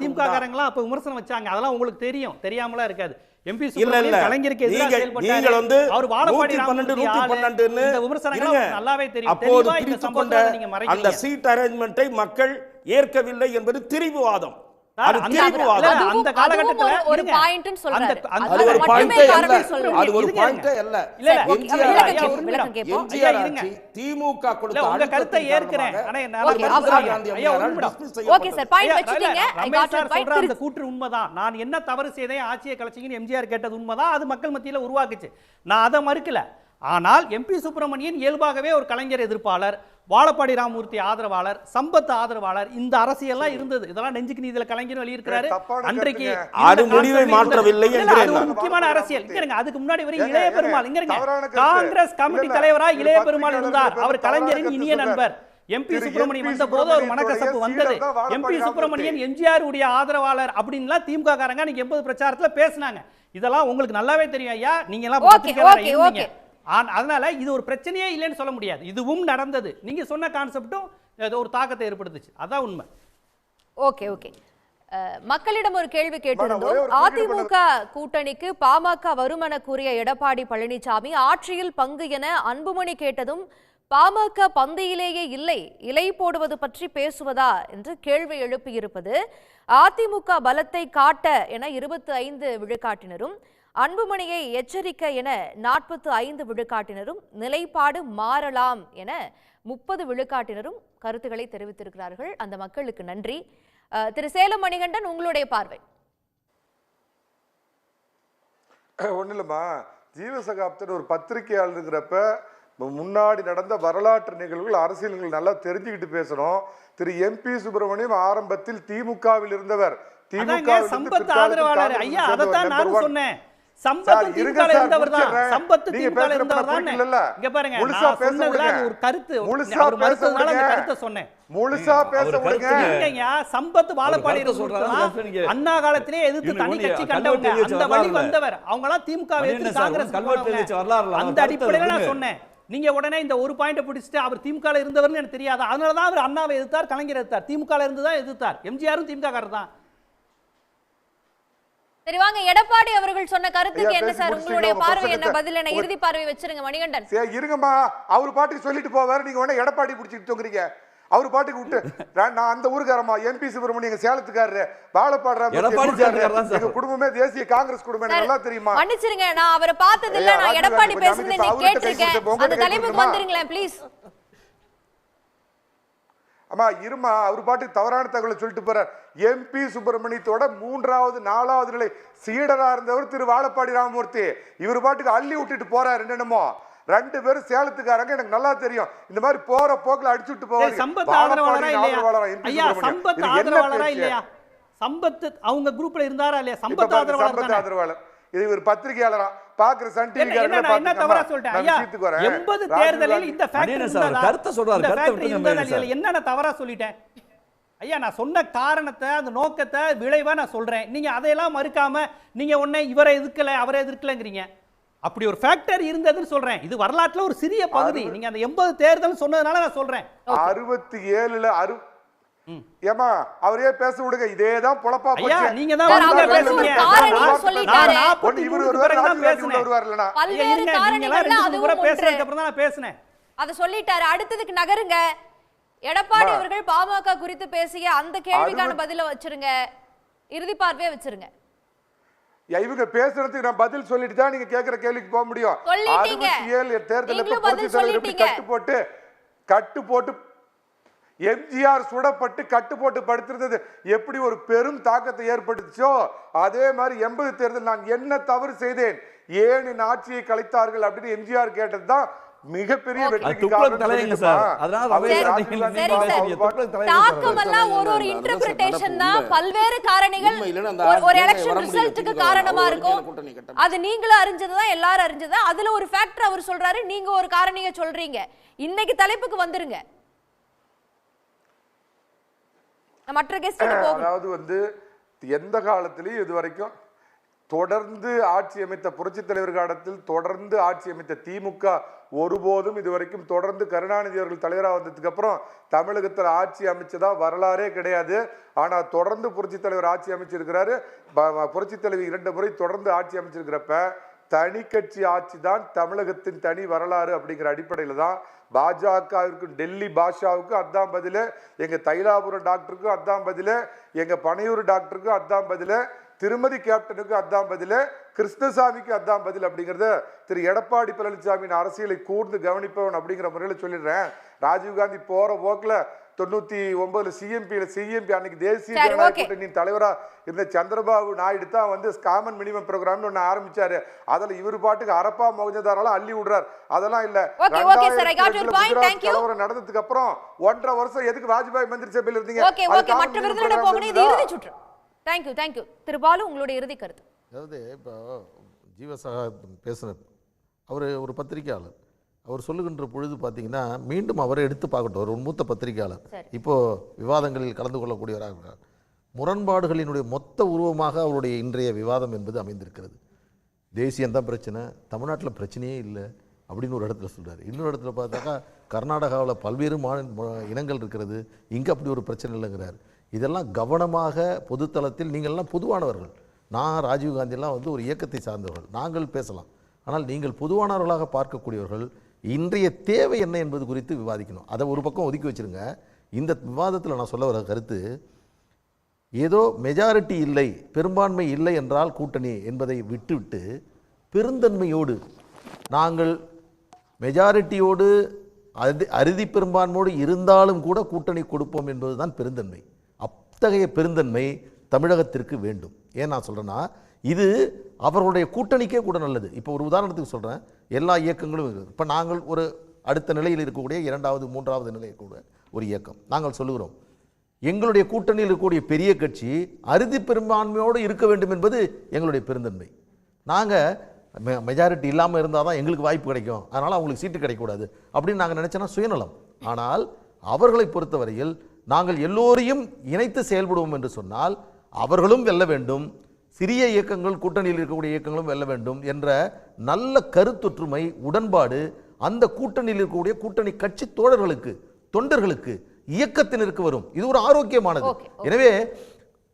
திமுக காரங்களா அப்ப விமர்சனம் வச்சாங்க. அதெல்லாம் உங்களுக்கு தெரியும், தெரியாமலாம் இருக்காது. எம்பி சுப்பிரமணியன் கலைஞருக்கு எதிராக செயல்பட்டாரு. அவர் வாழப்பாடி 112 இந்த விமர்சனங்கள் நல்லாவே தெரியும். அப்போது அந்த சீட் அரேஞ்ச்மென்ட்டை மக்கள் ஏற்கவில்லை என்பது திரிவுவாதம். அந்த காலகட்டத்துல ஒரு பாயிண்ட்னு சொல்றாரு. அது ஒரு பாயிண்டே அல்ல. அது ஒரு பாயிண்டே அல்ல. எம்ஜிஆர் ஆட்சி திமுக கொடுத்த உங்க கருத்தை ஏற்கிறேன். ஓகே சார், பாயிண்ட் வெச்சிட்டீங்க. I got it. பாயிண்ட் அந்த கூற்று உண்மைதான். நான் என்ன தவறு செய்தேன், ஆட்சியை கலைச்சீங்கன்னு எம்ஜிஆர் கேட்டது உண்மைதான். அது மக்கள் மத்தியில உருவாக்குச்சு. நான் அதை மறுக்கல. ஆனால் எம்பி சுப்பிரமணியன் இயல்பாகவே ஒரு கலைஞர் எதிர்ப்பாளர், வாழப்பாடி ராமமூர்த்தி ஆதரவாளர், சம்பத் ஆதரவாளர். இந்த அரசியல்லாம் இருந்தது. இதெல்லாம் நெஞ்சுக்கு நீதியில கலைஞர் வெளியிருக்கிறாரு. அன்றைக்கு அது முடிவை மாற்றவில்லை என்கிறேன். முக்கியமான அரசியல் இங்க. அதுக்கு முன்னாடி வரை இளைய பெருமாள் இங்க காங்கிரஸ் கமிட்டி தலைவரா இளைய பெருமாள் இருந்தார். அவர் கலைஞரின் இனிய நண்பர். எம்பி சுப்பிரமணியன் வந்த போது ஒரு மனக்கசப்பு வந்தது. எம்பி சுப்பிரமணியன் எம்ஜிஆர் உடைய ஆதரவாளர் அப்படின்லாம் திமுக காரங்க நீங்க 80 பிரச்சாரத்துல பேசினாங்க. இதெல்லாம் உங்களுக்கு நல்லாவே தெரியும் ஐயா. நீங்க எல்லாம் பத்திரிகையாளரா இருந்தீங்க. அதனால இது ஒரு பிரச்சனையே இல்லைன்னு சொல்ல முடியாது. இதுவும் நடந்தது. நீங்க சொன்ன கான்செப்டும் ஒரு தாக்கத்தை ஏற்படுத்துச்சு. அதான் உண்மை. ஓகே ஓகே, மக்களிடம் ஒரு கேள்வி கேட்டிருந்தோம். அதிமுக கூட்டணிக்கு பாமக வரும் என கூறிய எடப்பாடி பழனிசாமி ஆட்சியில் பங்கு என அன்புமணி கேட்டதும் பாமக பந்தியிலேயே இல்லை, இலை போடுவது பற்றி பேசுவதா என்று கேள்வி எழுப்பியிருப்பது அதிமுக பலத்தை காட்ட என 25 விழுக்காட்டினரும், அன்புமணியை எச்சரிக்கை என 45 விழுக்காட்டினரும், நிலைப்பாடு மாறலாம் என 30 விழுக்காட்டினரும் கருத்துக்களை தெரிவித்திருக்கிறார்கள். அந்த மக்களுக்கு நன்றி. திரு சேலம் மணிகண்டன், உங்களுடைய பார்வை. ஒன்றும் இல்லைம்மா, ஜீவசகாப்தன் ஒரு பத்திரிகையாளருங்கிறப்ப முன்னாடி நடந்த வரலாற்று நிகழ்வுகள், அரசியல்கள் நல்லா தெரிஞ்சுக்கிட்டு பேசணும். திரு எம்பி சுப்பிரமணியம் ஆரம்பத்தில் திமுகவில் இருந்தவர். சம்பத் ஆதரவாளர் ஐயா, அதைத்தான் நான் சொன்னேன். சம்பத் திமுக இருந்தவர் தான். சம்பத் திமுக இருந்தவர் தான். இங்க பாருங்க, நான் சொன்னதுல ஒரு கருத்து, அவர் மறுத்ததனால அந்த கருத்தை சொன்னேன். முழுசா பேச விடுங்க. இல்லையா, சம்பத் வாழப்பாடி சொல்றாங்க. அண்ணா காலத்திலே எதிர்த்து தனி கட்சி கண்டவங்க, அந்த வழி வந்தவர். அவங்க எல்லாம் திமுக எதிர்த்து காங்கிரஸ் அந்த அடிப்படையில நான் சொன்னேன். நீங்க உடனே இந்த ஒரு பாயிண்ட பிடிச்சிட்டு அவர் திமுக இருந்தவர்னு எனக்கு தெரியாது. அதனாலதான் அவர் அண்ணாவை எதிர்த்தார், கலைஞர் எதிர்த்தார். திமுக இருந்து தான் எதிர்த்தார். எம்ஜிஆரும் திமுக காரர் தான். சரி வாங்க, எடப்பாடி அவர்கள் சொன்ன கருத்துக்கு என்ன சார் உங்களுடைய பார்வை, என்ன பதில், என்ன இறுதி பார்வை வச்சிருங்க மணிகண்டன். சரி இருங்கம்மா, அவர் பாட்டுக்கு சொல்லிட்டு போவார், நீங்க உடனே எடப்பாடி பிடிச்சிட்டு தொங்குறீங்க. அவர் பாட்டுக்கு விட்டு நான் அந்த ஊருக்காரமா எம்பி சுப்பிரமணியன் சேலத்துக்காரரு, வாழப்பாடுற குடும்பமே தேசிய காங்கிரஸ் குடும்பம், நல்லா தெரியுமா? மன்னிச்சிருங்க, நான் அவரை பார்த்தது இல்ல. நான் எடப்பாடி பேசுனதை நீ கேட்டிருக்கேன். அந்த தலைப்புக்கு வந்துருங்களேன் ப்ளீஸ். அம்மா இருமா, அவர் பாட்டுக்கு தவறான தகவலை சொல்லிட்டு போறார். MP சுப்பிரமணியத்தோட 3வது 4வது நிலை சீடரா இருந்தவர் திரு வாழப்பாடி ராமமூர்த்தி. இவர் பாட்டுக்கு அள்ளி விட்டுட்டு போறாரு. என்னென்னமோ 2 பேரும் சேலத்துக்காரங்க, எனக்கு நல்லா தெரியும். இந்த மாதிரி போற போக்குல அடிச்சுட்டு போவாங்க. சம்பத் ஆதரவாளரா இல்லையா? சம்பத் அவங்க குரூப்ல இருந்தாரா இல்லையா? சம்பத் ஆதரவாளர். இது ஒரு பத்திரிகையாளரா பாக்குற சன் டிவி என்ன தவறா சொல்லிட்டேன் ஐயா? 80 தேர்தலில் இந்த ஃபேக்டர் கருத்து சொல்றாரு. என்ன தவறா சொல்லிட்டேன் ஐயா? நான் சொன்ன காரணத்தை, அந்த நோக்கத்தை, விளைவா நான் சொல்றேன். நீங்க அதையெல்லாம் மறுக்காம நீங்க உடனே இவரை எதிர்க்கல அவரை எதிர்க்கலங்கிறீங்க. அப்படி ஒரு ஃபேக்டர் இருந்ததுன்னு சொல்றேன். இது வரலாற்றுல ஒரு சிறிய பகுதி. நீங்க அந்த 80 தேர்தல் சொன்னதுனால நான் சொல்றேன். 67ல ஏமா அவரே பேச விடுங்க. இதேதான் பொளப்பா போச்சு. ஐயா நீங்க தான் பேசுறீங்க. இவர் ஒருவர் வருவார்லனா பல்வேறு காரணங்கள்ல அதுவும் பேசுறதுக்கு அப்புறம் தான் நான் பேசினேன். அத சொல்லிட்டாரு. அடுத்ததுக்கு நகருங்க. எடப்பாடி அவர்கள் பாமக குறித்து பேசிய அந்த கேள்விக்கான பதில வச்சிருங்க. இறுதி பார்வையை வச்சிருங்க. இவங்க பேசுறதுக்கு நான் பதில் சொல்லிட்டு தான் நீங்க கேக்குற கேள்விக்கு போக முடியும். 67 தேர்தலுக்கு கட்டு போட்டு எம்ஜிஆர் சுடப்பட்டு கட்டு போட்டு படுத்திருந்தது எப்படி ஒரு பெரும் தாக்கத்தை ஏற்படுத்திச்சோ, அதே மாதிரி 80 தேர்தல் நான் என்ன தவறு செய்தேன், ஏன் என் ஆட்சியை கலைத்தார்கள் அப்படின்னு எம்ஜிஆர் கேட்டதுதான் மிகப்பெரிய வெற்றிக்கு காரணம். தாக்கமெல்லாம் ஒரு இன்டர்பிரேஷன் தான். பல்வேறு காரணிகள் ஒரு எலெக்ஷன் ரிசல்ட்டுக்கு காரணமா இருக்கும். அது நீங்களும் அறிஞ்சதுதான், எல்லாரும் அறிஞ்சதுதான். அதுல ஒரு ஃபேக்டர் அவர் சொல்றாரு, நீங்க ஒரு காரணியை சொல்றீங்க. இன்னைக்கு தலைப்புக்கு வந்துருங்க. மற்ற கெஸ்ட் அதாவது எந்த காலத்திலையும் இதுவரைக்கும் தொடர்ந்து ஆட்சி அமைத்த புரட்சித் தலைவர் காலத்தில் தொடர்ந்து ஆட்சி அமைத்த திமுக ஒருபோதும் இதுவரைக்கும் தொடர்ந்து கருணாநிதி அவர்கள் தலைவராக வந்ததுக்கு அப்புறம் தமிழகத்தில் ஆட்சி அமைச்சதா வரலாறே கிடையாது. ஆனா தொடர்ந்து புரட்சித் தலைவர் ஆட்சி அமைச்சிருக்கிறாரு. புரட்சித் தலைவர் 2 முறை தொடர்ந்து ஆட்சி அமைச்சிருக்கிறப்ப தனி கட்சி ஆட்சி தான் தமிழகத்தின் தனி வரலாறு அப்படிங்கிற அடிப்படையில் தான் பாஜகவிற்கு, டெல்லி பாஷாவுக்கும் அதான் பதில், எங்க தைலாபுரம் டாக்டருக்கும் அதான் பதில், எங்க பனையூர் டாக்டருக்கும் அதான் பதில், திருமதி கேப்டனுக்கு அதான் பதில், கிருஷ்ணசாமிக்கு அதான் பதில் அப்படிங்கிறத திரு எடப்பாடி பழனிசாமியின் அரசியலை கூர்ந்து கவனிப்பவன் அப்படிங்கிற முறையில் சொல்லிடுறேன். ராஜீவ்காந்தி போற போக்குல 99 சிஎம்பி அன்னைக்கு தேசிய ஜனநாயக கூட்டணியின் தலைவரா இருந்த சந்திரபாபு நாயுடு தான் காமன் மினிமம் ப்ரோக்ராம்னு ஒண்ணு ஆரம்பிச்சாரு. அதுல இவரு பாட்டுக்கு அரப்பா மோகஜதாரெல்லாம் அள்ளி விடுறாரு. அதெல்லாம் இல்ல. நடந்ததுக்கு அப்புறம் 1.5 வருஷம் எதுக்கு வாஜ்பாய் மந்திரி சபையில் இருந்தீங்க? திரு பாலு, உங்களுடைய இறுதி கருத்து. அதாவது இப்போ ஜீவசகா பேசுனர் அவர் ஒரு பத்திரிகையாளர். அவர் சொல்லுகின்ற பொழுது பார்த்தீங்கன்னா மீண்டும் அவரை எடுத்து பார்க்கட்டும். ஒரு மூத்த பத்திரிகையாளர், இப்போது விவாதங்களில் கலந்து கொள்ளக்கூடியவராக இருக்கிறார். முரண்பாடுகளினுடைய மொத்த உருவமாக அவருடைய இன்றைய விவாதம் என்பது அமைந்திருக்கிறது. தேசியம்தான் பிரச்சனை, தமிழ்நாட்டில் பிரச்சனையே இல்லை அப்படின்னு ஒரு இடத்துல சொல்கிறார். இன்னொரு இடத்துல பார்த்தாக்கா கர்நாடகாவில் பல்வேறு இனங்கள் இருக்கிறது, இங்கே அப்படி ஒரு பிரச்சனை இல்லைங்கிறார். இதெல்லாம் கவனமாக பொதுத்தளத்தில் நீங்கள்லாம் பொதுவானவர்கள், நான் ராஜீவ்காந்தியெல்லாம் ஒரு இயக்கத்தை சார்ந்தவர்கள், நாங்கள் பேசலாம். ஆனால் நீங்கள் பொதுவானவர்களாக பார்க்கக்கூடியவர்கள் இன்றைய தேவை என்ன என்பது குறித்து விவாதிக்கணும். அதை ஒரு பக்கம் ஒதுக்கி வச்சுருங்க. இந்த விவாதத்தில் நான் சொல்ல வர கருத்து, ஏதோ மெஜாரிட்டி இல்லை, பெரும்பான்மை இல்லை என்றால் கூட்டணி என்பதை விட்டுவிட்டு பெருந்தன்மையோடு நாங்கள் மெஜாரிட்டியோடு அறுதி பெரும்பான்மையோடு இருந்தாலும் கூட கூட்டணி கொடுப்போம் என்பதுதான் பெருந்தன்மை. அத்தகைய பெருந்தன்மை தமிழகத்திற்கு வேண்டும். ஏன் நான் சொல்கிறேன்னா, இது அவர்களுடைய கூட்டணிக்கே கூட நல்லது. இப்போ ஒரு உதாரணத்துக்கு சொல்கிறேன், எல்லா இயக்கங்களும் இருக்குது. இப்போ நாங்கள் ஒரு அடுத்த நிலையில் இருக்கக்கூடிய 2வது 3வது நிலையில் இருக்கக்கூடிய ஒரு இயக்கம், நாங்கள் சொல்லுகிறோம் எங்களுடைய கூட்டணியில் இருக்கக்கூடிய பெரிய கட்சி அறுதி பெரும்பான்மையோடு இருக்க வேண்டும் என்பது எங்களுடைய பெருந்தன்மை. நாங்கள் மெஜாரிட்டி இல்லாமல் இருந்தால் தான் எங்களுக்கு வாய்ப்பு கிடைக்கும், அதனால் அவங்களுக்கு சீட்டு கிடைக்கக்கூடாது அப்படின்னு நாங்கள் நினச்சோன்னா சுயநலம். ஆனால் அவர்களை பொறுத்தவரையில் நாங்கள் எல்லோரையும் இணைத்து செயல்படுவோம் என்று சொன்னால் அவர்களும் வெல்ல வேண்டும், சிறிய இயக்கங்கள் கூட்டணியில் இருக்கக்கூடிய இயக்கங்களும் வெல்ல வேண்டும் என்ற நல்ல கருத்தொற்றுமை, உடன்பாடு அந்த கூட்டணியில் இருக்கக்கூடிய கூட்டணி கட்சி தோழர்களுக்கு, தொண்டர்களுக்கு, இயக்கத்தினருக்கு வரும். இது ஒரு ஆரோக்கியமானது. எனவே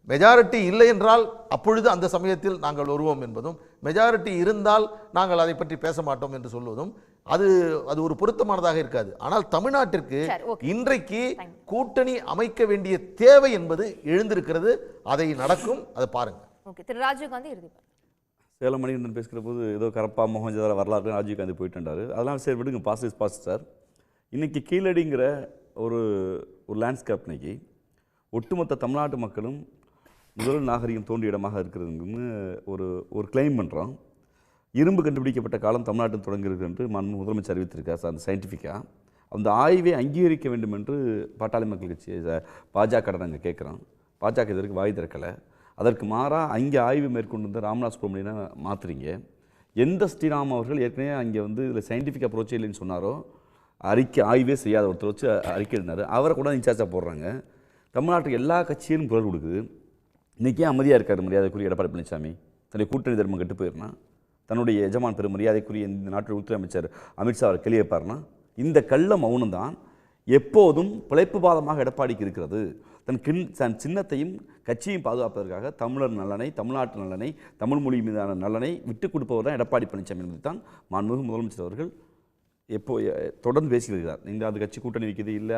மெஜாரிட்டி இல்லை என்றால் அப்பொழுது அந்த சமயத்தில் நாங்கள் வருவோம் என்பதும், மெஜாரிட்டி இருந்தால் நாங்கள் அதை பற்றி பேச மாட்டோம் என்று சொல்வதும் அது ஒரு பொருத்தமானதாக இருக்காது. ஆனால் தமிழ்நாட்டிற்கு இன்றைக்கு கூட்டணி அமைக்க வேண்டிய தேவை என்பது எழுந்திருக்கிறது. அதை நடக்கும், அதை பாருங்க. திரு ராஜீவ்காந்தி இறுதி. சேலம் மணிகண்டன் பேசுகிற போது ஏதோ கரப்பா மோகன்ஜதார வரலாறு ராஜீவ்காந்தி போயிட்டு இருந்தார். அதெல்லாம் சரி விடுங்க, பாசிட்டிவ் சார். இன்னைக்கு கீழடிங்கிற ஒரு லேண்ட்ஸ்கேப் இன்னைக்கு ஒட்டுமொத்த தமிழ்நாட்டு மக்களும் முதல் நாகரிகம் தோன்றிய இடமாக இருக்கிறதுன்னு ஒரு கிளைம் பண்ணுறோம். இரும்பு கண்டுபிடிக்கப்பட்ட காலம் தமிழ்நாட்டில் தொடங்குகிறது என்று முதலமைச்சர் அறிவித்திருக்கார். அந்த சயின்டிஃபிக்காக அந்த ஆய்வை அங்கீகரிக்க வேண்டும் என்று பாட்டாளி மக்கள் கட்சி பாஜக நாங்கள் கேட்குறோம். பாஜக இதற்கு வாய் திறக்கலை. அதற்கு மாறாக அங்கே ஆய்வு மேற்கொண்டு ராமநாத் சுப்ரமணியனை மாற்றுறீங்க. எந்த ஸ்ரீராம் அவர்கள் ஏற்கனவே அங்கே இதில் சயின்டிஃபிக் அப்ரோச்சே இல்லைன்னு சொன்னாரோ, ஆய்வே செய்யாத ஒருத்தர் வச்சு அறிக்கை எழுதினார், அவரை கூட இன்சார்ஜாக போடுறாங்க. தமிழ்நாட்டுக்கு எல்லா கட்சியிலும் குரல் கொடுக்குது. இன்றைக்கே அமைதியாக இருக்கார் மரியாதைக்குரிய எடப்பாடி பழனிசாமி. தன்னுடைய கூட்டணி தர்மம் கெட்டு போயிருனா, தன்னுடைய எஜமான் பெரும் மரியாதைக்குரிய இந்த நாட்டு உள்துறை அமைச்சர் அமித்ஷா அவர் கேள்விப்பார்னா, இந்த கள்ள மௌனம் தான் எப்போதும் பிழைப்பு பாதமாக எடப்பாடிக்கு இருக்கிறது. தன் சின்னத்தையும் கட்சியும் பாதுகாப்பதற்காக தமிழர் நலனை, தமிழ்நாட்டு நலனை, தமிழ் மொழி மீதான நலனை விட்டுக் கொடுப்பவர் தான் எடப்பாடி பழனிசாமி என்பது தான் மாண்புமிகு முதலமைச்சர் அவர்கள் தொடர்ந்து பேசி வருகிறார். இந்த அது கட்சி கூட்டணி வைக்கிறது இல்லை,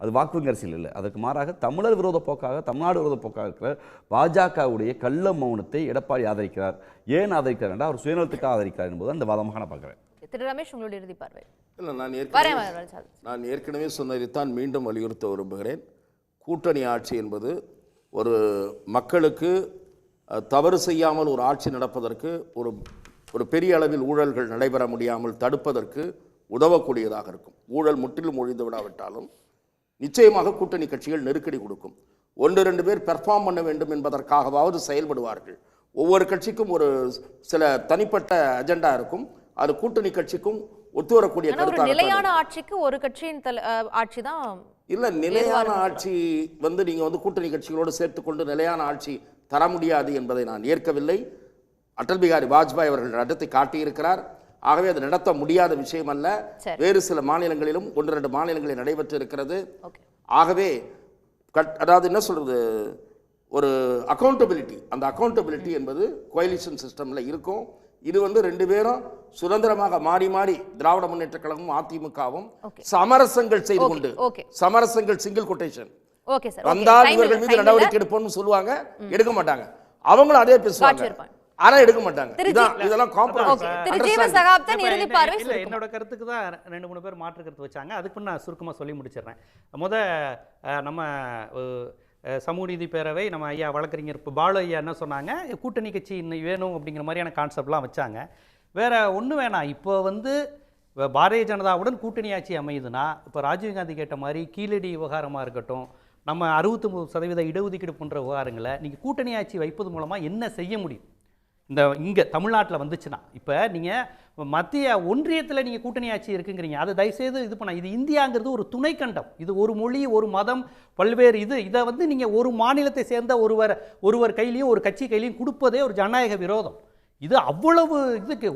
அது வாக்கு அரசியல் இல்லை. அதற்கு மாறாக தமிழர் விரோத போக்காக, தமிழ்நாடு விரோத போக்காக இருக்கிற பாஜகவுடைய கள்ள மௌனத்தை எடப்பாடி ஆதரிக்கிறார். ஏன் ஆதரிக்கிறார் என்றால் அவர் சுயநலத்துக்காக ஆதரிக்கிறார் என்பது அந்த வாதமாக நான் பார்க்குறேன். திரு ரமேஷ், உங்களுடைய இறுதி பார்வை. இல்லை, நான் ஏற்கனவே சொன்னதைத்தான் மீண்டும் வலியுறுத்த விரும்புகிறேன். கூட்டணி ஆட்சி என்பது ஒரு மக்களுக்கு தவறு செய்யாமல் ஒரு ஆட்சி நடப்பதற்கு, ஒரு பெரிய அளவில் ஊழல்கள் நடைபெற முடியாமல் தடுப்பதற்கு உதவக்கூடியதாக இருக்கும். ஊழல் முற்றிலும் ஒழிந்து விடாவிட்டாலும் நிச்சயமாக கூட்டணி கட்சிகள் நெருக்கடி கொடுக்கும். 1-2 பேர் பெர்ஃபார்ம் பண்ண வேண்டும் என்பதற்காகவாவது செயல்படுவார்கள். ஒவ்வொரு கட்சிக்கும் ஒரு சில தனிப்பட்ட அஜெண்டா இருக்கும். அது கூட்டணி கட்சிக்கும் ஒத்து வரக்கூடிய கருத்தாக. நிலையான ஆட்சிக்கு ஒரு கட்சியின் ஆட்சி தான் இல்ல. நிலையான ஆட்சி நீங்க கூட்டணி கட்சிகளோடு சேர்த்துக்கொண்டு நிலையான ஆட்சி தர முடியாது என்பதை நான் ஏற்கவில்லை. அடல் பிகாரி வாஜ்பாய் அவர்கள் நடத்தி காட்டியிருக்கிறார். ஆகவே அது நடத்த முடியாத விஷயம் அல்ல. வேறு சில மாநிலங்களிலும் 1-2 மாநிலங்களில் நடைபெற்று இருக்கிறது. ஆகவே அதாவது என்ன சொல்றது, ஒரு அக்கௌண்டபிலிட்டி, அந்த அக்கௌண்டபிலிட்டி என்பது கோயலிஷன் சிஸ்டம்ல இருக்கும். இது 2 பேரும் சுதந்திரமாக மாறி மாறி திராவிட முன்னேற்ற கழகமும் அதிமுகவும் சமரசங்கள் செய்து கொண்டு, சமரசங்கள் சிங்கிள் கொட்டேஷன் வந்தால் இவர்கள் மீது நடவடிக்கை எடுப்போம்னு சொல்லுவாங்க, எடுக்க மாட்டாங்க. அவங்களும் அதே பேசுவாங்க, ஆனா எடுக்க மாட்டாங்க. இதெல்லாம் காம்ப்ரமைஸ். என்னோட கருத்துக்கு தான் 2-3 பேர் மாற்று கருத்து வச்சாங்க. அதுக்கு நான் சுருக்கமா சொல்லி முடிச்சிடுறேன். நம்ம சமூக நீதி பேரவை, நம்ம ஐயா வழக்கறிஞர் பாலு ஐயா என்ன சொன்னாங்க, கூட்டணி கட்சி இன்னும் வேணும் அப்படிங்கிற மாதிரியான கான்செப்ட்லாம் வச்சாங்க. வேற ஒன்றும் வேணாம். இப்போ பாரதிய ஜனதாவுடன் கூட்டணி ஆட்சி அமையுதுன்னா, இப்போ ராஜீவ்காந்தி கேட்ட மாதிரி கீழடி விவகாரமாக இருக்கட்டும், நம்ம 69% இடஒதுக்கீடு போன்ற விவகாரங்களை நீங்கள் கூட்டணி ஆட்சி வைப்பது மூலமாக என்ன செய்ய முடியும்? இங்கே தமிழ்நாட்டில் வந்துச்சுன்னா, இப்போ நீங்கள் மத்திய ஒன்றியத்தில் நீங்கள் கூட்டணி ஆட்சி இருக்குங்கிறீங்க, அதை தயவுசெய்து இது பண்ண. இது இந்தியாங்கிறது ஒரு துணைக்கண்டம். இது ஒரு மொழி, ஒரு மதம், பல்வேறு இதை நீங்கள் ஒரு மாநிலத்தை சேர்ந்த ஒருவர் கையிலையும் ஒரு கட்சி கையிலையும் கொடுப்பதே ஒரு ஜனநாயக விரோதம். இது அவ்வளவு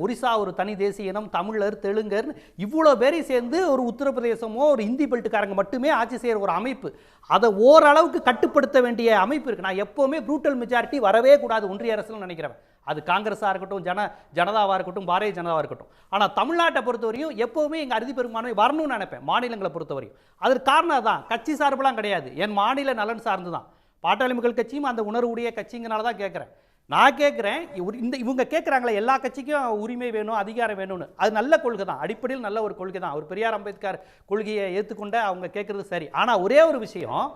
ஒரிசா ஒரு தனி தேசிய இனம், தமிழர், தெலுங்கர், இவ்வளோ பேரை சேர்ந்து ஒரு உத்தரப்பிரதேசமோ ஒரு இந்தி பெல்ட்டுக்காரங்க மட்டுமே ஆட்சி செய்கிற ஒரு அமைப்பு, அதை ஓரளவுக்கு கட்டுப்படுத்த வேண்டிய அமைப்பு இருக்குது. நான் எப்போவுமே ப்ரூட்டல் மெஜாரிட்டி வரவே கூடாது ஒன்றிய அரசுன்னு நினைக்கிறேன். அது காங்கிரஸாக இருக்கட்டும், ஜனதாவாக இருக்கட்டும், பாரதிய ஜனதாவாக இருக்கட்டும். ஆனால் தமிழ்நாட்டை பொறுத்தவரையும் எப்போவுமே எங்கள் அறுதி பெரும்பான்மை வரணும்னு நினைப்பேன். மாநிலங்களை பொறுத்தவரையும் அதற்கு காரணம் தான் கட்சி சார்பெல்லாம் கிடையாது, என் மாநில நலன் சார்ந்து தான். பாட்டாளி மக்கள் கட்சியும் அந்த உணர்வுடைய கட்சிங்கனால தான் கேட்குறேன். நான் கேட்குறேன், இவங்க கேட்குறாங்களே எல்லா கட்சிக்கும் உரிமை வேணும், அதிகாரம் வேணும்னு. அது நல்ல கொள்கை தான், அடிப்படையில் நல்ல ஒரு கொள்கை தான். அவர் பெரியார் அம்பேத்கர் கொள்கையை ஏற்றுக்கொண்ட அவங்க கேட்குறது சரி. ஆனால் ஒரே ஒரு விஷயம்,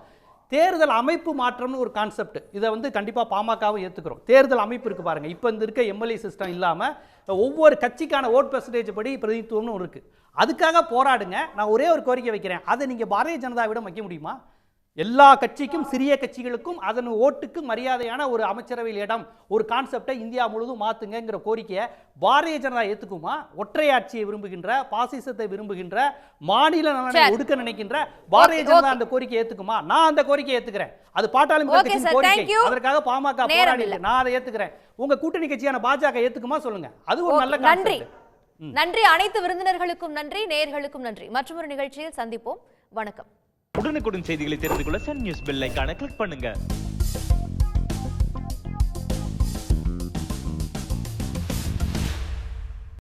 தேர்தல் அமைப்பு மாற்றம்னு ஒரு கான்செப்ட், இதை கண்டிப்பாக பாமகவும் ஏற்றுக்கிறோம். தேர்தல் அமைப்பு இருக்குது பாருங்கள். இப்போ இருக்க எம்எல்ஏ சிஸ்டம் இல்லாமல் ஒவ்வொரு கட்சிக்கான ஓட் பெர்சன்டேஜ் படி பிரதிநிதித்துவம்னு இருக்குது. அதுக்காக போராடுங்க. நான் ஒரே ஒரு கோரிக்கை வைக்கிறேன், அதை நீங்கள் பாரதிய ஜனதாவிடம் வைக்க முடியுமா? எல்லா கட்சிக்கும், சிறிய கட்சிகளுக்கும் அதன் ஓட்டுக்கு மரியாதையான ஒரு அமைச்சரவையில் இடம், ஒரு கான்செப்டை இந்தியா முழுவதும் மாற்றுங்கிற கோரிக்கையை பாரதிய ஜனதா ஏற்றுக்குமா? ஒற்றையாட்சியை விரும்புகின்ற, பாசிசத்தை விரும்புகின்ற, மாநில நலனை ஒடுக்க நினைக்கின்ற பாரதிய ஜனதா அந்த கோரிக்கை ஏற்றுக்குமா? நான் அந்த கோரிக்கையை ஏற்றுக்கிறேன். அது பாட்டாளி மக்கள் கட்சியின் கோரிக்கை. அதற்காக பாமக போராடி, நான் அதை ஏற்றுக்கிறேன். உங்க கூட்டணி கட்சியான பாஜக ஏற்றுக்குமா சொல்லுங்க. அது ஒரு நல்ல கான்செப்ட். நன்றி. அனைத்து விருந்தினர்களுக்கும் நன்றி, நேயர்களுக்கும் நன்றி. மற்றொரு நிகழ்ச்சியில் சந்திப்போம். வணக்கம். உடனுக்குடன் செய்திகளை தெரிந்து கொள்ள சன் நியூஸ் பெல் ஐகானை கிளிக் பண்ணுங்க.